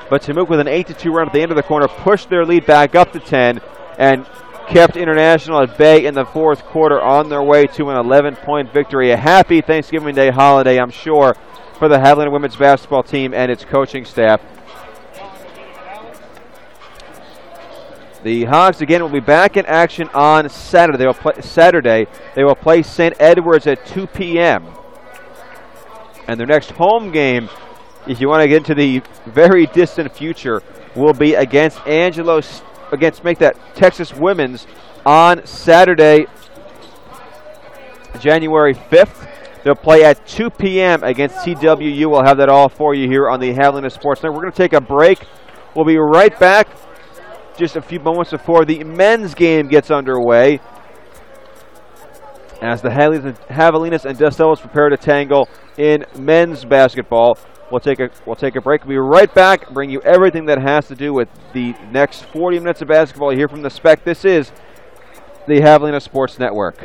But Timuc with an 8-2 run at the end of the quarter pushed their lead back up to 10 and kept International at bay in the fourth quarter on their way to an 11-point victory. A happy Thanksgiving Day holiday, I'm sure, for the Javelina women's basketball team and its coaching staff. The Hogs again will be back in action on Saturday. They will play St. Edwards at 2 p.m. And their next home game, if you want to get into the very distant future, will be against Texas Women's on Saturday, January 5th. They'll play at 2 p.m. against TWU. We'll have that all for you here on the Javelina Sports Network. We're going to take a break. We'll be right back just a few moments before the men's game gets underway, as the Javelinas and Dust Devils prepare to tangle in men's basketball. We'll take a break. We'll be right back, bring you everything that has to do with the next 40 minutes of basketball here from the Spec. This is the Javelina Sports Network.